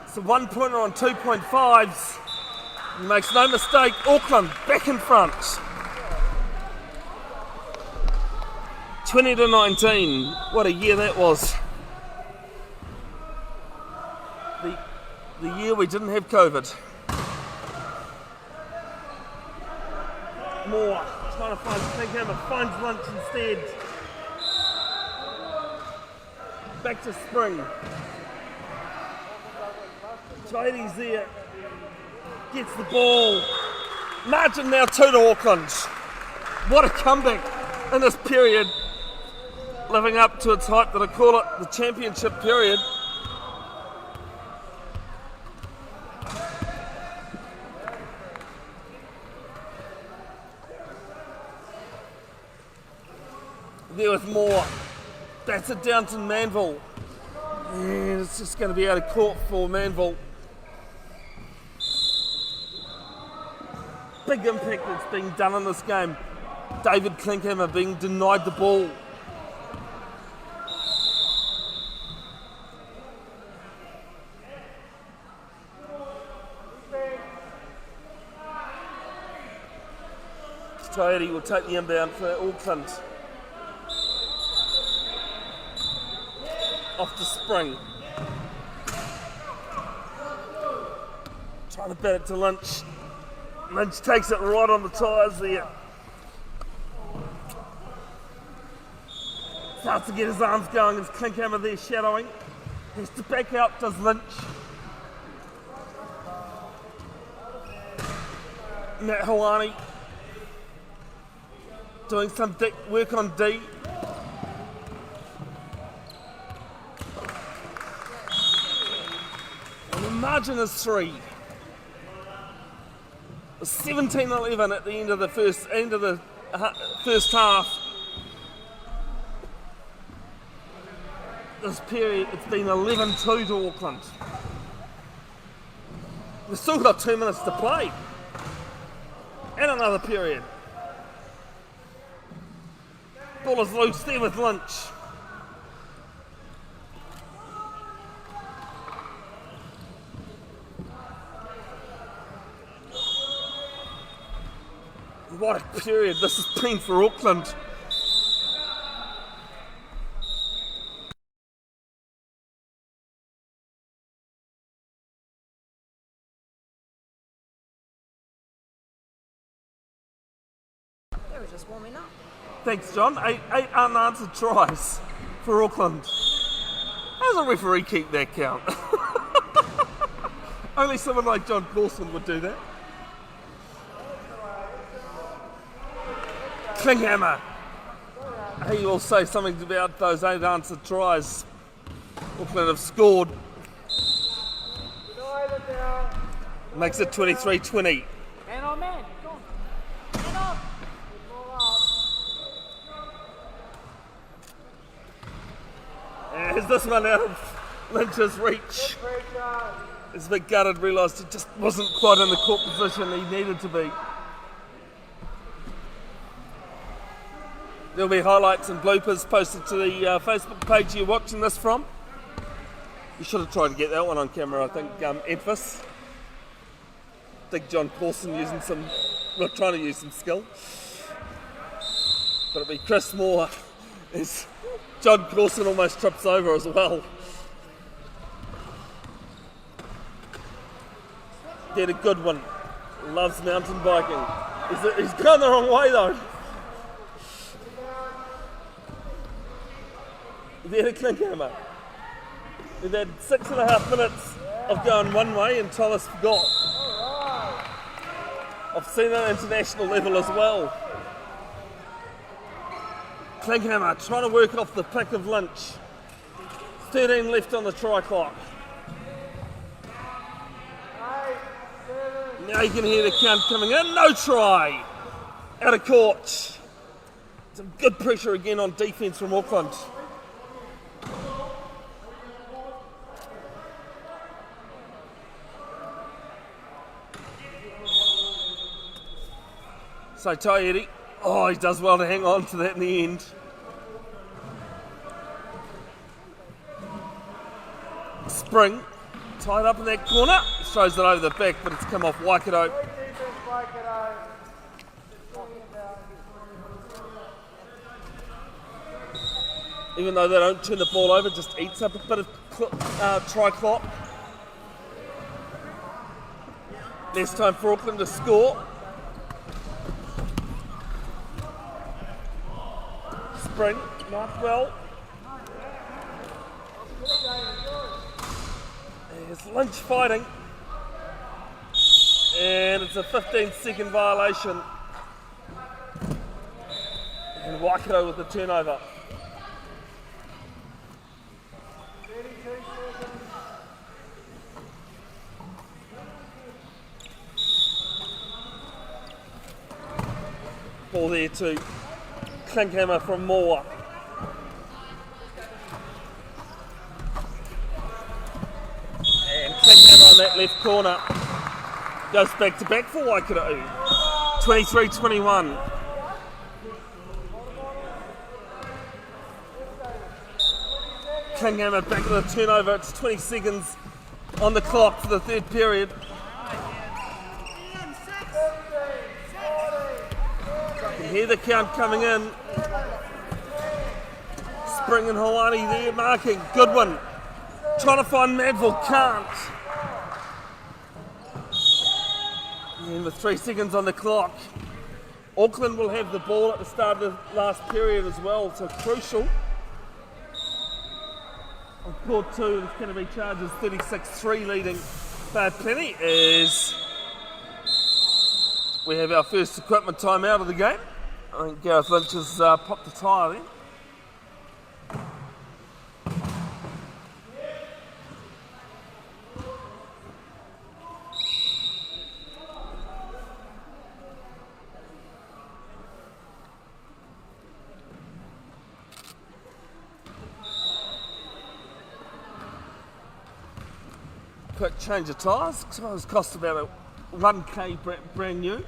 It's a 1-pointer on 2.5s. He makes no mistake, Auckland back in front. 20-19, what a year that was. The year we didn't have COVID. Moore trying to find Klinkhammer, finds Lunch instead. Back to Spring. Tidy's there. Gets the ball. Margin now 2 to Auckland. What a comeback in this period. Living up to its hype that I call it the championship period. There with Moore. That's it down to Manville. And it's just going to be out of court for Manville. Big impact that's being done in this game. David Klinkhammer being denied the ball. Toyota will take the inbound for Auckland. Off to Spring. Trying to bat it to Lynch. Lynch takes it right on the tyres there. Starts to get his arms going. There's Klinkhammer there shadowing. Has to back out, does Lynch. Matt Hawani doing some work on D. And the margin is 3. 17-11 at the end of the first half. This period, it's been 11-2 to Auckland. We've still got 2 minutes to play. And another period. Ball is loose there with Lynch. What a period this has been for Auckland. They were just warming up. Thanks, John. Eight unanswered tries for Auckland. How does a referee keep that count? Only someone like John Clausen would do that. Klinkhammer. He will say something about those 8 answered tries. Auckland have scored. Makes it 23-20. Man on man. Go on. Man on. Is this one out of Lynch's reach? He's a bit gutted, realised he just wasn't quite in the court position he needed to be. There'll be highlights and bloopers posted to the Facebook page you're watching this from. You should have tried to get that one on camera, I think. Enfys. I think John Clausen trying to use some skill. But it'll be Chris Moore as John Clausen almost trips over as well. Did a good one. Loves mountain biking. He's gone the wrong way though. There to Klinkhammer. We've had 6.5 minutes of going one way and Thomas forgot. I've seen it at international level as well. Klinkhammer trying to work it off the pick of Lynch. 13 left on the try clock. Now you can hear the count coming in. No try. Out of court. Some good pressure again on defence from Auckland. So Tairi, he does well to hang on to that in the end. Spring, tied up in that corner, throws it over the back, but it's come off Waikato. Even though they don't turn the ball over, just eats up a bit of try clock. Less time for Auckland to score. Spring, marked well. There's Lynch fighting. And it's a 15-second violation. And Waikato with the turnover. Ball there to Klinkhammer from Moore. And Klinkhammer on that left corner goes back to back for Waikato. 23-21. Klinkhammer back to the turnover. It's 20 seconds on the clock for the third period. Hear the count coming in. Spring and Hawani there marking. Goodwin trying to find Madville, can't. And with 3 seconds on the clock, Auckland will have the ball at the start of the last period as well, so crucial. On court 2, it's going to be Chargers 36-3 leading by plenty as we have our first equipment time out of the game. I think Gareth Lynch has popped the tyre there. Quick change of tyres. Tyres cost about a 1K brand new.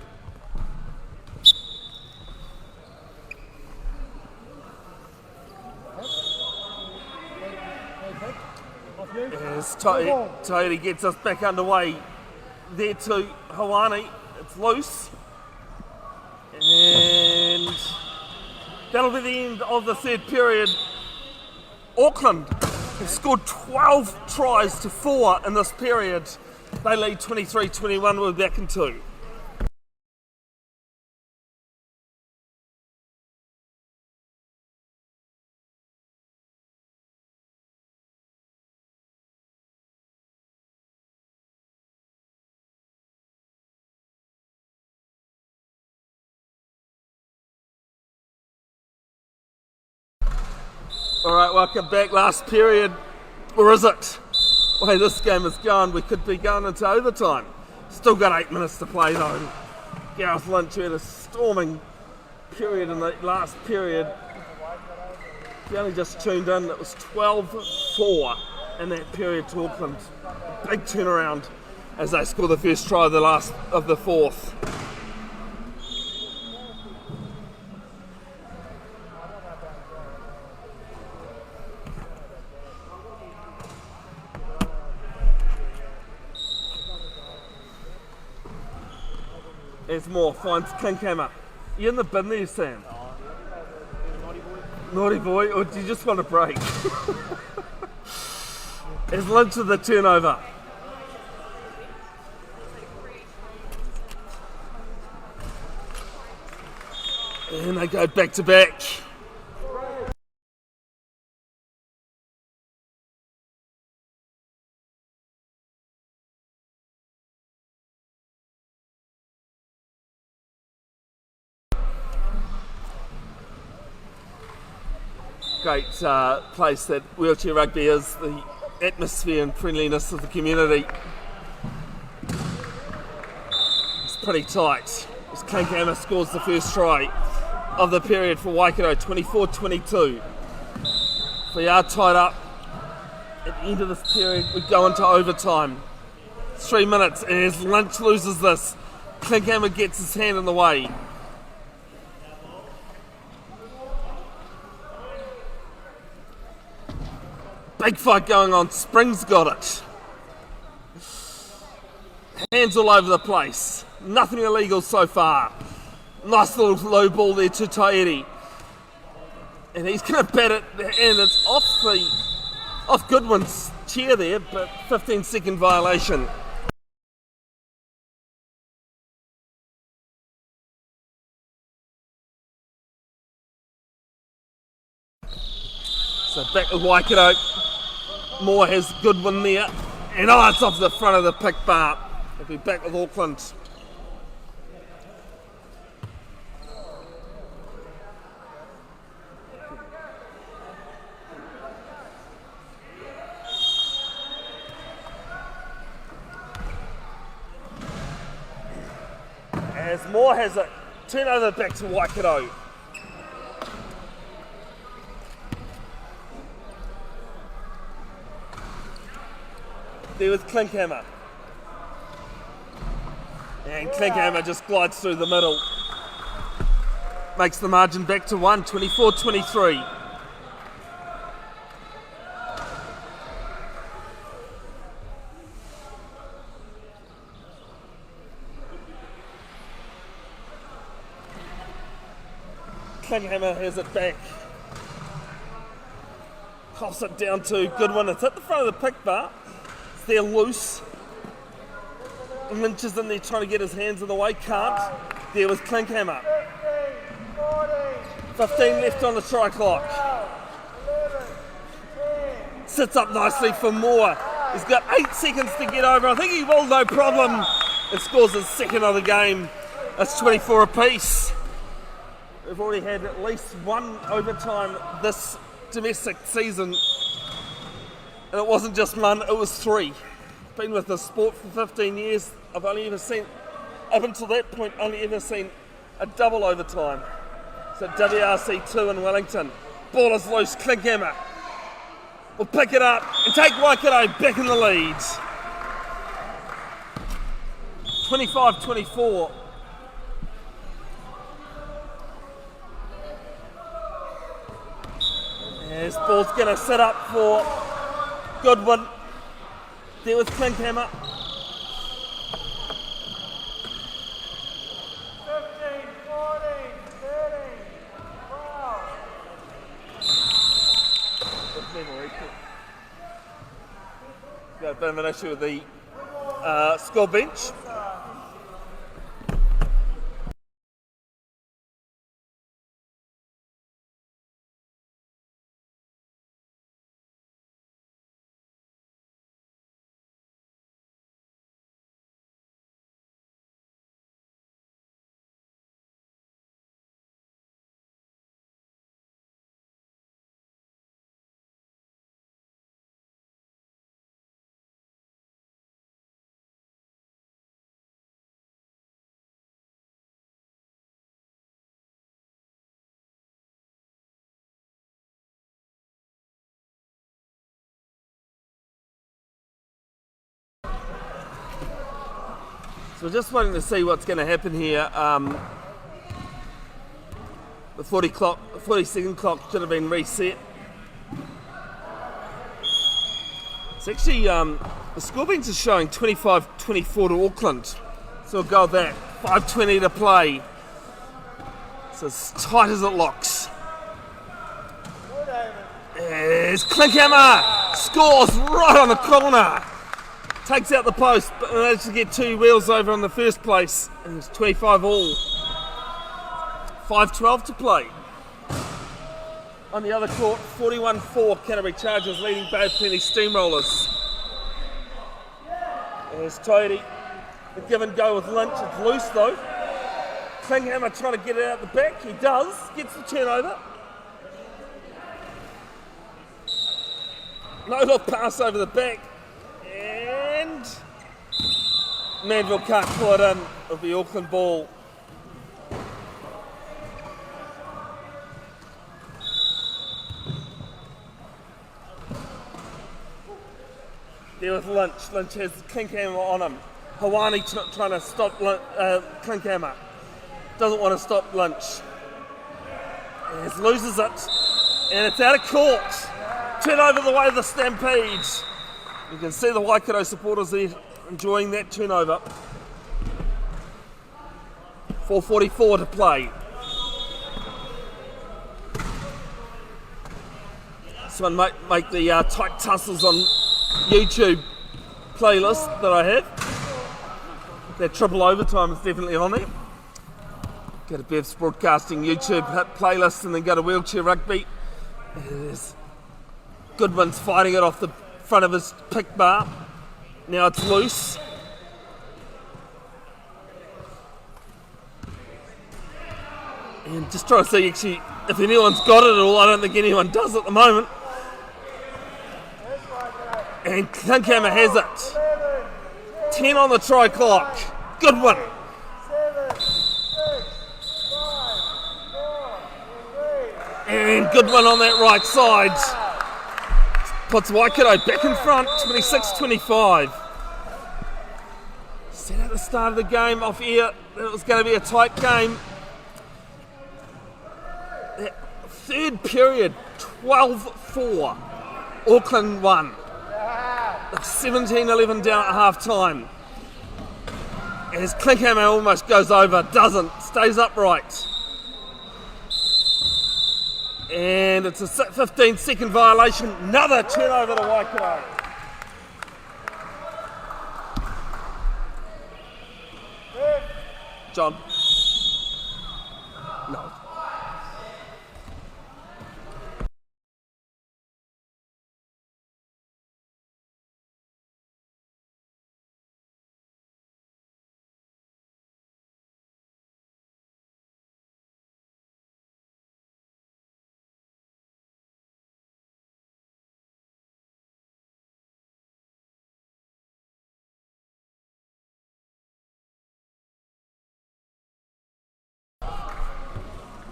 As Tairi gets us back underway there to Hawani. It's loose. And that'll be the end of the third period. Auckland have scored 12 tries to 4 in this period. They lead 23-21, we're back in 2. Alright, welcome back. Last period, or is it? The way this game is going, we could be going into overtime. Still got 8 minutes to play though. Gareth Lynch had a storming period in the last period. If you only just tuned in, it was 12-4 in that period to Auckland. A big turnaround as they score the first try of the fourth. As Moore finds Klinkhammer. You in the bin there, Sam? Naughty boy, or do you just want a break? As Lynch with the turnover. And they go back to back. Great place that wheelchair rugby is, the atmosphere and friendliness of the community. It's pretty tight. As Klinkhammer scores the first try of the period for Waikato, 24-22. We are tied up. At the end of this period, we go into overtime. 3 minutes, and as Lynch loses this, Klinkhammer gets his hand in the way. Big fight going on. Spring's got it. Hands all over the place. Nothing illegal so far. Nice little low ball there to Tairi. And he's going to bat it, and it's off Goodwin's chair there, but 15-second violation. So back with Waikato. Moore has Goodwin there, and it's off the front of the pick bar. They'll be back with Auckland. As Moore has a turnover back to Waikato. There with Klinkhammer. And Klinkhammer just glides through the middle. Makes the margin back to 1, 24-23. Klinkhammer has it back. Coughs it down to Goodwin. It's at the front of the pick bar. They're loose. Lynch is in there trying to get his hands in the way. Can't. There was Klinkhammer. 15 left on the try clock. Sits up nicely for Moore. He's got 8 seconds to get over. I think he will, no problem. And scores his second of the game. That's 24 apiece. We've already had at least one overtime this domestic season. And it wasn't just one, it was 3. Been with the sport for 15 years. I've only ever seen, up until that point, only ever seen a double overtime. So WRC 2 in Wellington. Ball is loose, Klinkhammer will pick it up and take Waikato back in the lead. 25-24. This ball's going to set up for Goodwin. There with Klinkhammer. 15, 14, 13, 12. Got a bit of an issue with the score bench. So we're just waiting to see what's going to happen here. The 40-second clock should have been reset. It's actually, the score bench is showing 25-24 to Auckland. So we'll go with that. 5:20 to play. So as tight as it looks. There's Klinkhammer! Scores right on the corner. Takes out the post, but managed to get 2 wheels over in the first place. And it's 25 all. 5:12 to play. On the other court, 41-4 Canterbury Chargers leading Bevin Steamrollers. There's Toady. The give and go with Lynch. It's loose though. Klinghammer trying to get it out the back. He does. Gets the turnover. No look pass over the back. And Manville can't pull it in. It'll be Auckland ball. There with Lynch. Lynch has Klinkhammer on him. Hawani trying to stop Klinkhammer. Doesn't want to stop Lynch. He loses it. And it's out of court. Turn over the way of the Stampede. You can see the Waikato supporters there enjoying that turnover. 4:44 to play. This one might make the tight tussles on YouTube playlist that I have. That triple overtime is definitely on there. Go to Bev's Broadcasting YouTube playlist and then go to Wheelchair Rugby. There's Goodwin's fighting it off the front of his pick bar. Now it's loose. And just trying to see actually if anyone's got it at all. I don't think anyone does at the moment. And Klinkhammer has it. 10 on the try clock. Goodwin. 7, 6, 5, 4, 3. And Goodwin on that right side. Puts Waikato back in front, 26-25. Said at the start of the game off air that it was going to be a tight game. That third period, 12-4. Auckland won. 17-11 down at half time. As Klinkhammer almost goes over, doesn't, stays upright. And it's a 15-second violation. Another turnover to Waikato. John. No.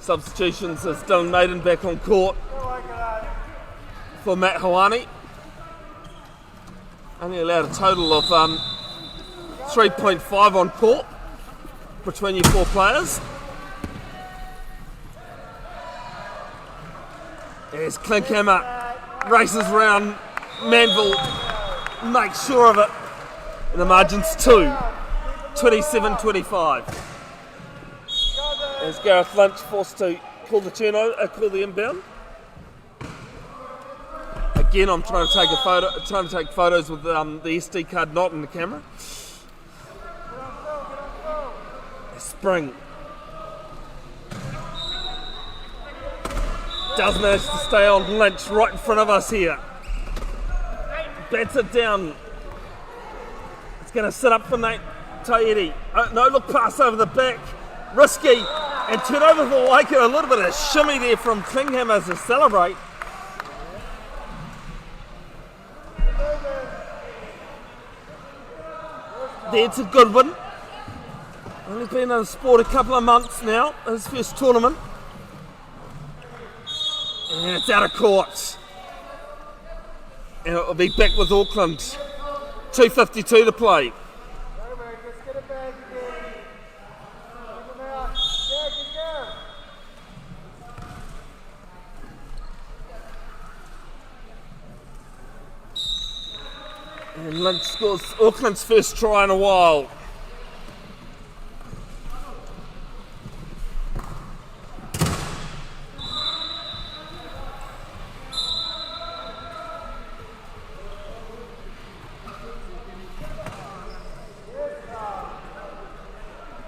Substitutions as Dylan Maiden back on court for Matt Hawani. Only allowed a total of 3.5 on court between your four players. As Klinkhammer races around Manville, makes sure of it. And the margin's 2, 27-25. As Gareth Lynch forced to call the turnover, call the inbound. Again, I'm trying to take photos with the SD card not in the camera. Spring does manage to stay on. Lynch right in front of us here. Bats it down. It's going to sit up for Nate Tairi. No look pass over the back. Risky. And turnover for Waikato. A little bit of shimmy there from Klinkhammer to celebrate. There's a good one. Only been in the sport a couple of months now. His first tournament. And it's out of court. And it'll be back with Auckland. 2:52 to play. And Lynch scores Auckland's first try in a while.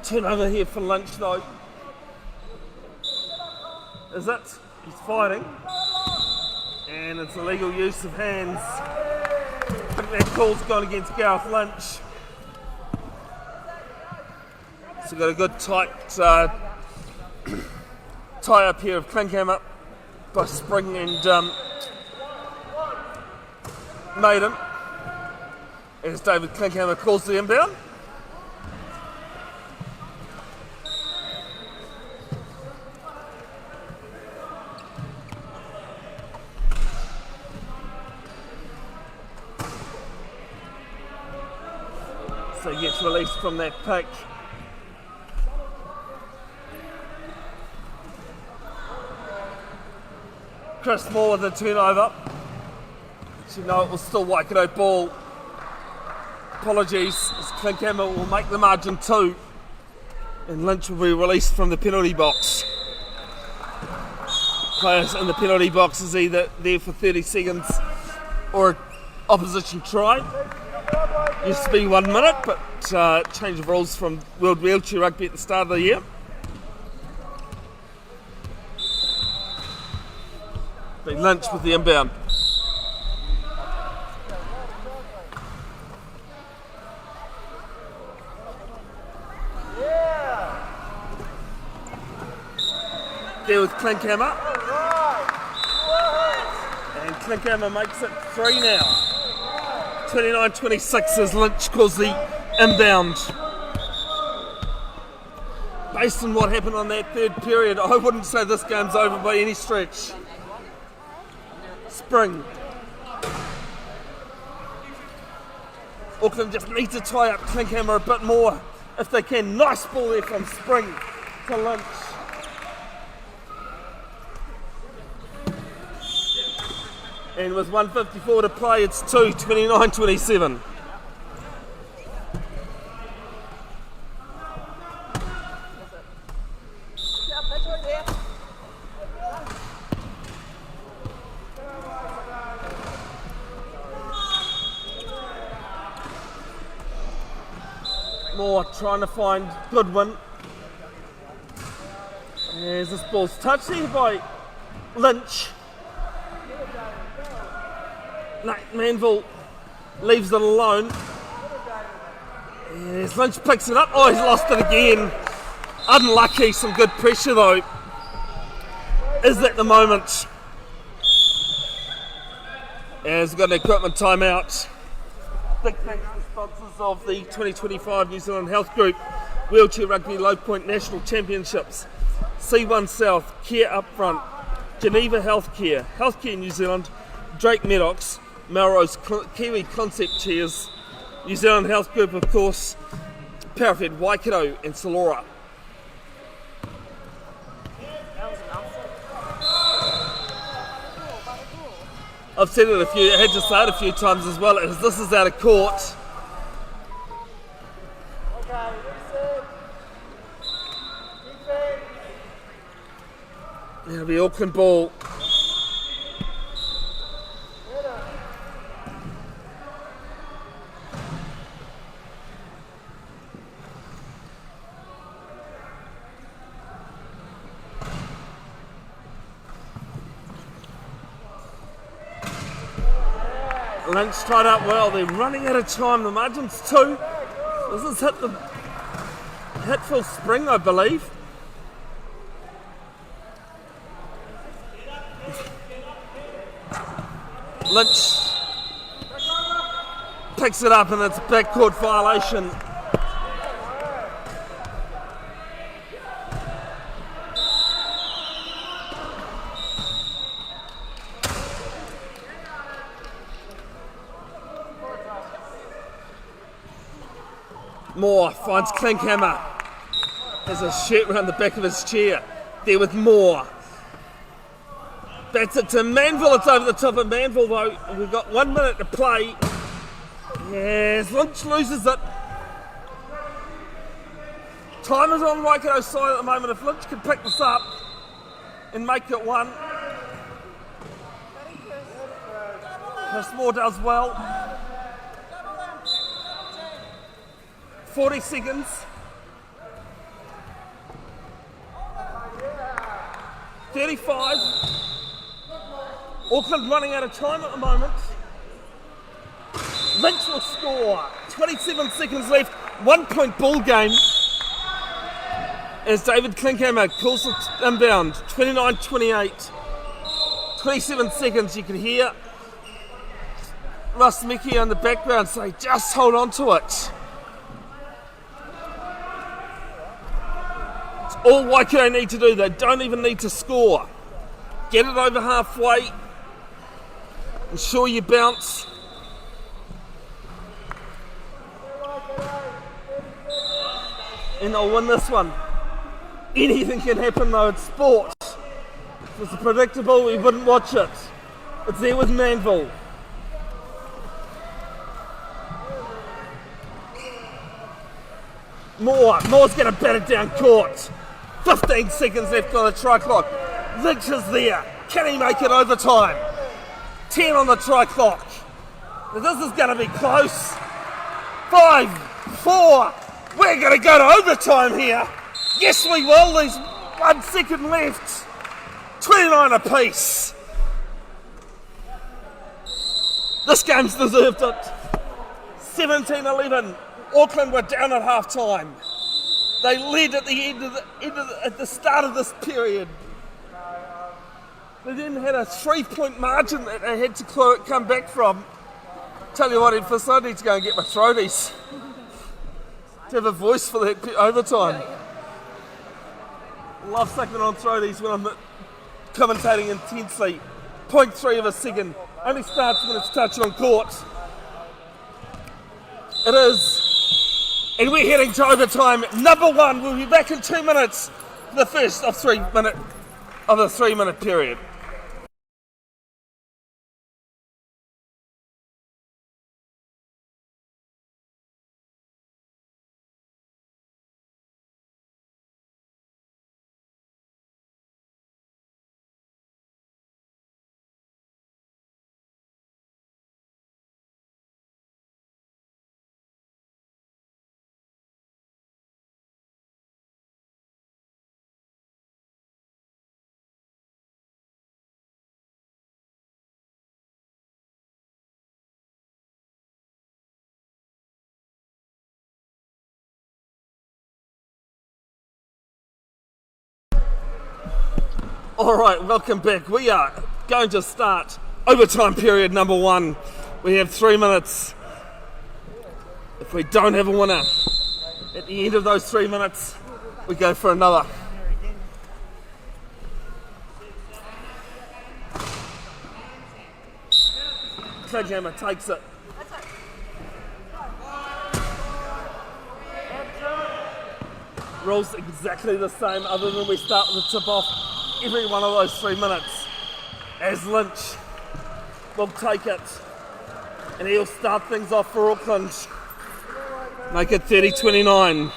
Turnover here for Lynch though. is it? He's fighting. And it's illegal use of hands. I think that call's gone against Gareth Lynch. So got a good tight tie-up here of Klinkhammer by Spring and Maiden. As David Klinkhammer calls the inbound. So he gets released from that pick. Chris Moore with the turnover. So you know it was still Waikato ball. Apologies, as Klinkhammer will make the margin 2. And Lynch will be released from the penalty box. Players in the penalty box is either there for 30 seconds or opposition try. Used to be 1 minute, but change of rules from World Wheelchair Rugby at the start of the year. Be Lynch with the inbound. There with Klinkhammer. And Klinkhammer makes it 3 now. 29-26 as Lynch calls the inbound. Based on what happened on that third period, I wouldn't say this game's over by any stretch. Spring. Auckland just need to tie up Klinkhammer a bit more if they can. Nice ball there from Spring to Lynch. And with 1:54 to play, it's 29-27. Moore trying to find Goodwin. As this ball's touched here by Lynch. Manville leaves it alone. As Lynch picks it up. Oh, he's lost it again. Unlucky, some good pressure though. Is that the moment? As we've got an equipment timeout. Big thanks to the sponsors of the 2025 New Zealand Health Group Wheelchair Rugby Low Point National Championships. C1 South, Care Upfront, Geneva Healthcare, Healthcare New Zealand, Drake Maddox, Melrose Kiwi Concept Chairs, New Zealand Health Group, of course, Parafed, Waikato and Salora. I've said it I had to say it a few times as well, as this is out of court. It'll be Auckland ball. Lynch tied up well. They're running out of time. The margin's 2. This has hit full Spring, I believe. Lynch picks it up and it's a backcourt violation. Moore finds Klinkhammer. Has a shirt around the back of his chair. There with Moore. Bats it to Manville. It's over the top of Manville though. We've got 1 minute to play. Yes, Lynch loses it. Time is on Waikato's side at the moment. If Lynch can pick this up and make it 1. Chris Moore does well. 40 seconds. 35. Auckland running out of time at the moment. Lynch will score. 27 seconds left. 1 point ball game. As David Klinkhammer calls it inbound. 29-28. 27 seconds. You can hear Russ Mickey in the background say, just hold on to it. It's all Waikato need to do. They don't even need to score. Get it over halfway. Ensure you bounce. And they'll win this one. Anything can happen though, it's sport. If it was predictable, we wouldn't watch it. It's there with Manville. Moore's going to bat it down court. 15 seconds left on the try clock. Lynch is there. Can he make it overtime? 10 on the try clock. This is going to be close. 5, 4. We're going to go to overtime here. Yes, we will. There's 1 second left. 29 apiece. This game's deserved it. 17-11. Auckland were down at half time. They led at the start of this period. They then had a 3-point margin that they had to come back from. Tell you what, Enfys, I need to go and get my throaties to have a voice for that overtime. Love sucking on throaties when I'm commentating intensely. 0.3 of a second. Only starts when it's touched on court. It is. And we're heading to overtime. Number 1, we'll be back in 2 minutes for the first of the 3 minute period. Alright, welcome back. We are going to start overtime period number 1. We have 3 minutes. If we don't have a winner at the end of those 3 minutes, we go for another. Klinkhammer takes it. Rules exactly the same other than we start with the tip off every one of those 3 minutes. As Lynch will take it and he'll start things off for Auckland. Make it 30-29.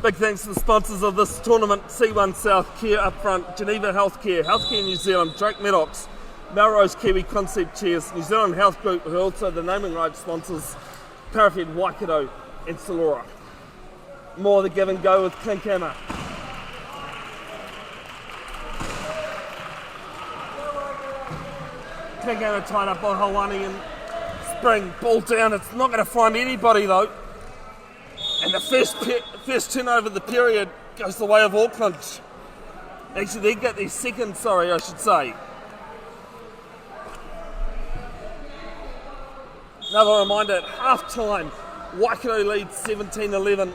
Big thanks to the sponsors of this tournament: C1 South, Care Upfront, Geneva Healthcare, Healthcare New Zealand, Drake Maddox, Melrose Kiwi Concept Chairs, New Zealand Health Group, who are also the naming rights sponsors, Parafed, Waikato and Salora. More the give and go with Klinkhammer. Klinkhammer tied up by Hawani and Spring. Ball down, it's not going to find anybody though. And the first turnover of the period goes the way of Auckland. Actually, they get their second, I should say. Another reminder, at half-time, Waikato leads 17-11,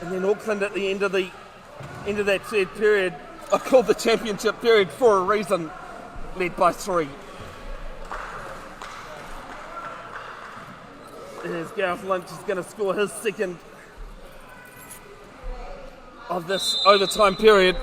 and then Auckland at the end of that third period, I called the championship period for a reason, led by 3. As Gareth Lynch is going to score his second of this overtime period.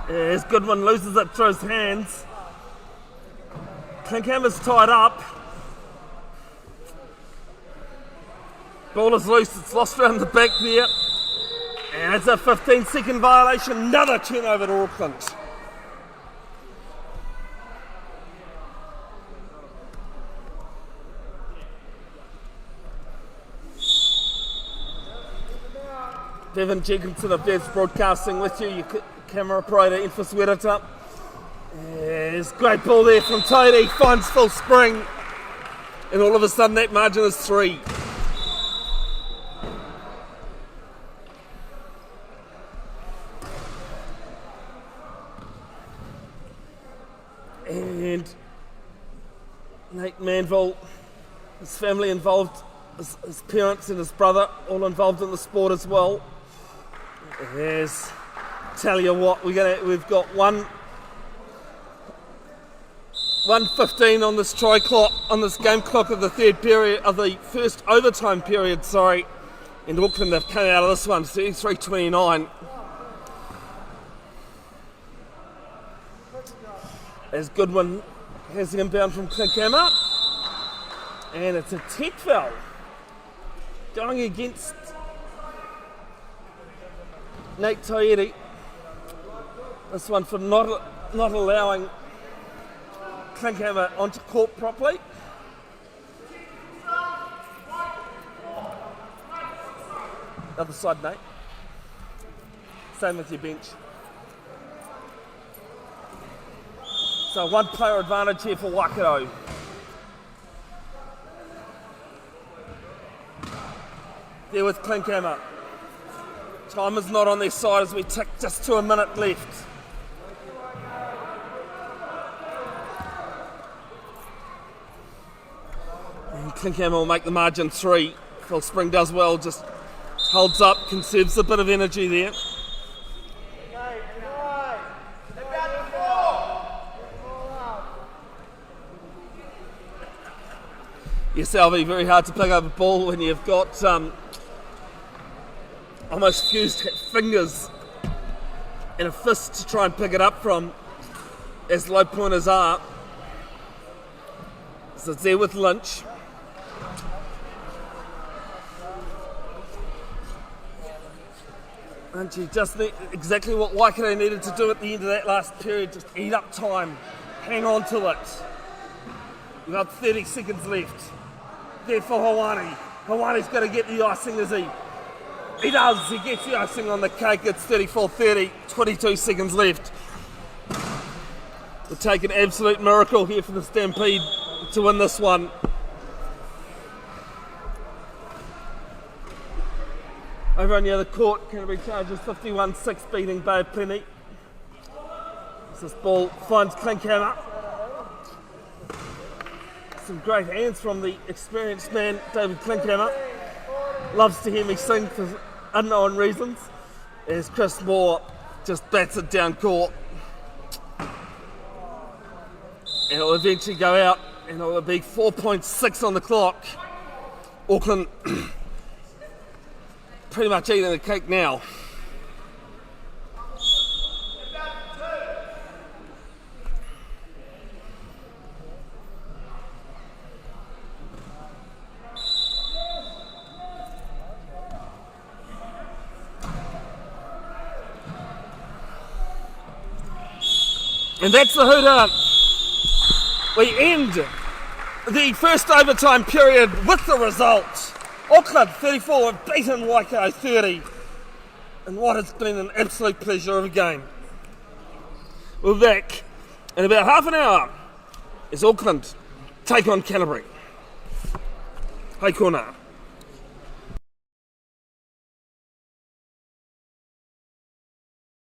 As Goodwin loses it through his hands. Klinkhammer's tied up. Ball is loose, it's lost around the back there. And it's a 15-second violation, another turnover to Auckland. Bevin, Jenkinson of Devs Broadcasting with you, your camera operator, Enfys Wereta. There's great ball there from Tony, finds full spring. And all of a sudden that margin is 3. And Nate Manville, his family involved, his parents and his brother all involved in the sport as well. There's, tell you what, we've got 1:15 on this try clock, on this game clock of the third period, of the first overtime period, sorry. And Auckland have come out of this one, 33-29. As Goodwin has the inbound from Klinkhammer. And it's a tech foul. Going against Nate Toieri. This one for not allowing Klinkhammer onto court properly. Other side, Nate. Same with your bench. So 1 player advantage here for Waikato. There with Klinkhammer. Time is not on their side as we tick just to a minute left. And Klinkhammer will make the margin 3. Phil Spring does well, just holds up, conserves a bit of energy there. Yes, Alvy, very hard to pick up a ball when you've got almost fused fingers and a fist to try and pick it up from, as low pointers are. So it's there with Lynch. And she just need exactly what Waikato needed to do at the end of that last period, just eat up time, hang on to it. We've got 30 seconds left. There for Hawani. Hawani's got to get the icing, is he? He does, he gets the icing on the cake. It's 34-30, 22 seconds left. We'll take an absolute miracle here for the Stampede to win this one. Over on the other court, Canterbury Chargers 51-6 beating Bay of Plenty. As this ball finds Klinkhammer. Some great hands from the experienced man, David Klinkhammer. Loves to hear me sing for unknown reasons. As Chris Moore just bats it down court. And it'll eventually go out, and it'll be 4.6 on the clock. Auckland pretty much eating the cake now. And that's the hooter. We end the first overtime period with the result. Auckland 34 have beaten Waikato 30. And what has been an absolute pleasure of a game. We're back in about half an hour as Auckland take on Canterbury. Hei kona.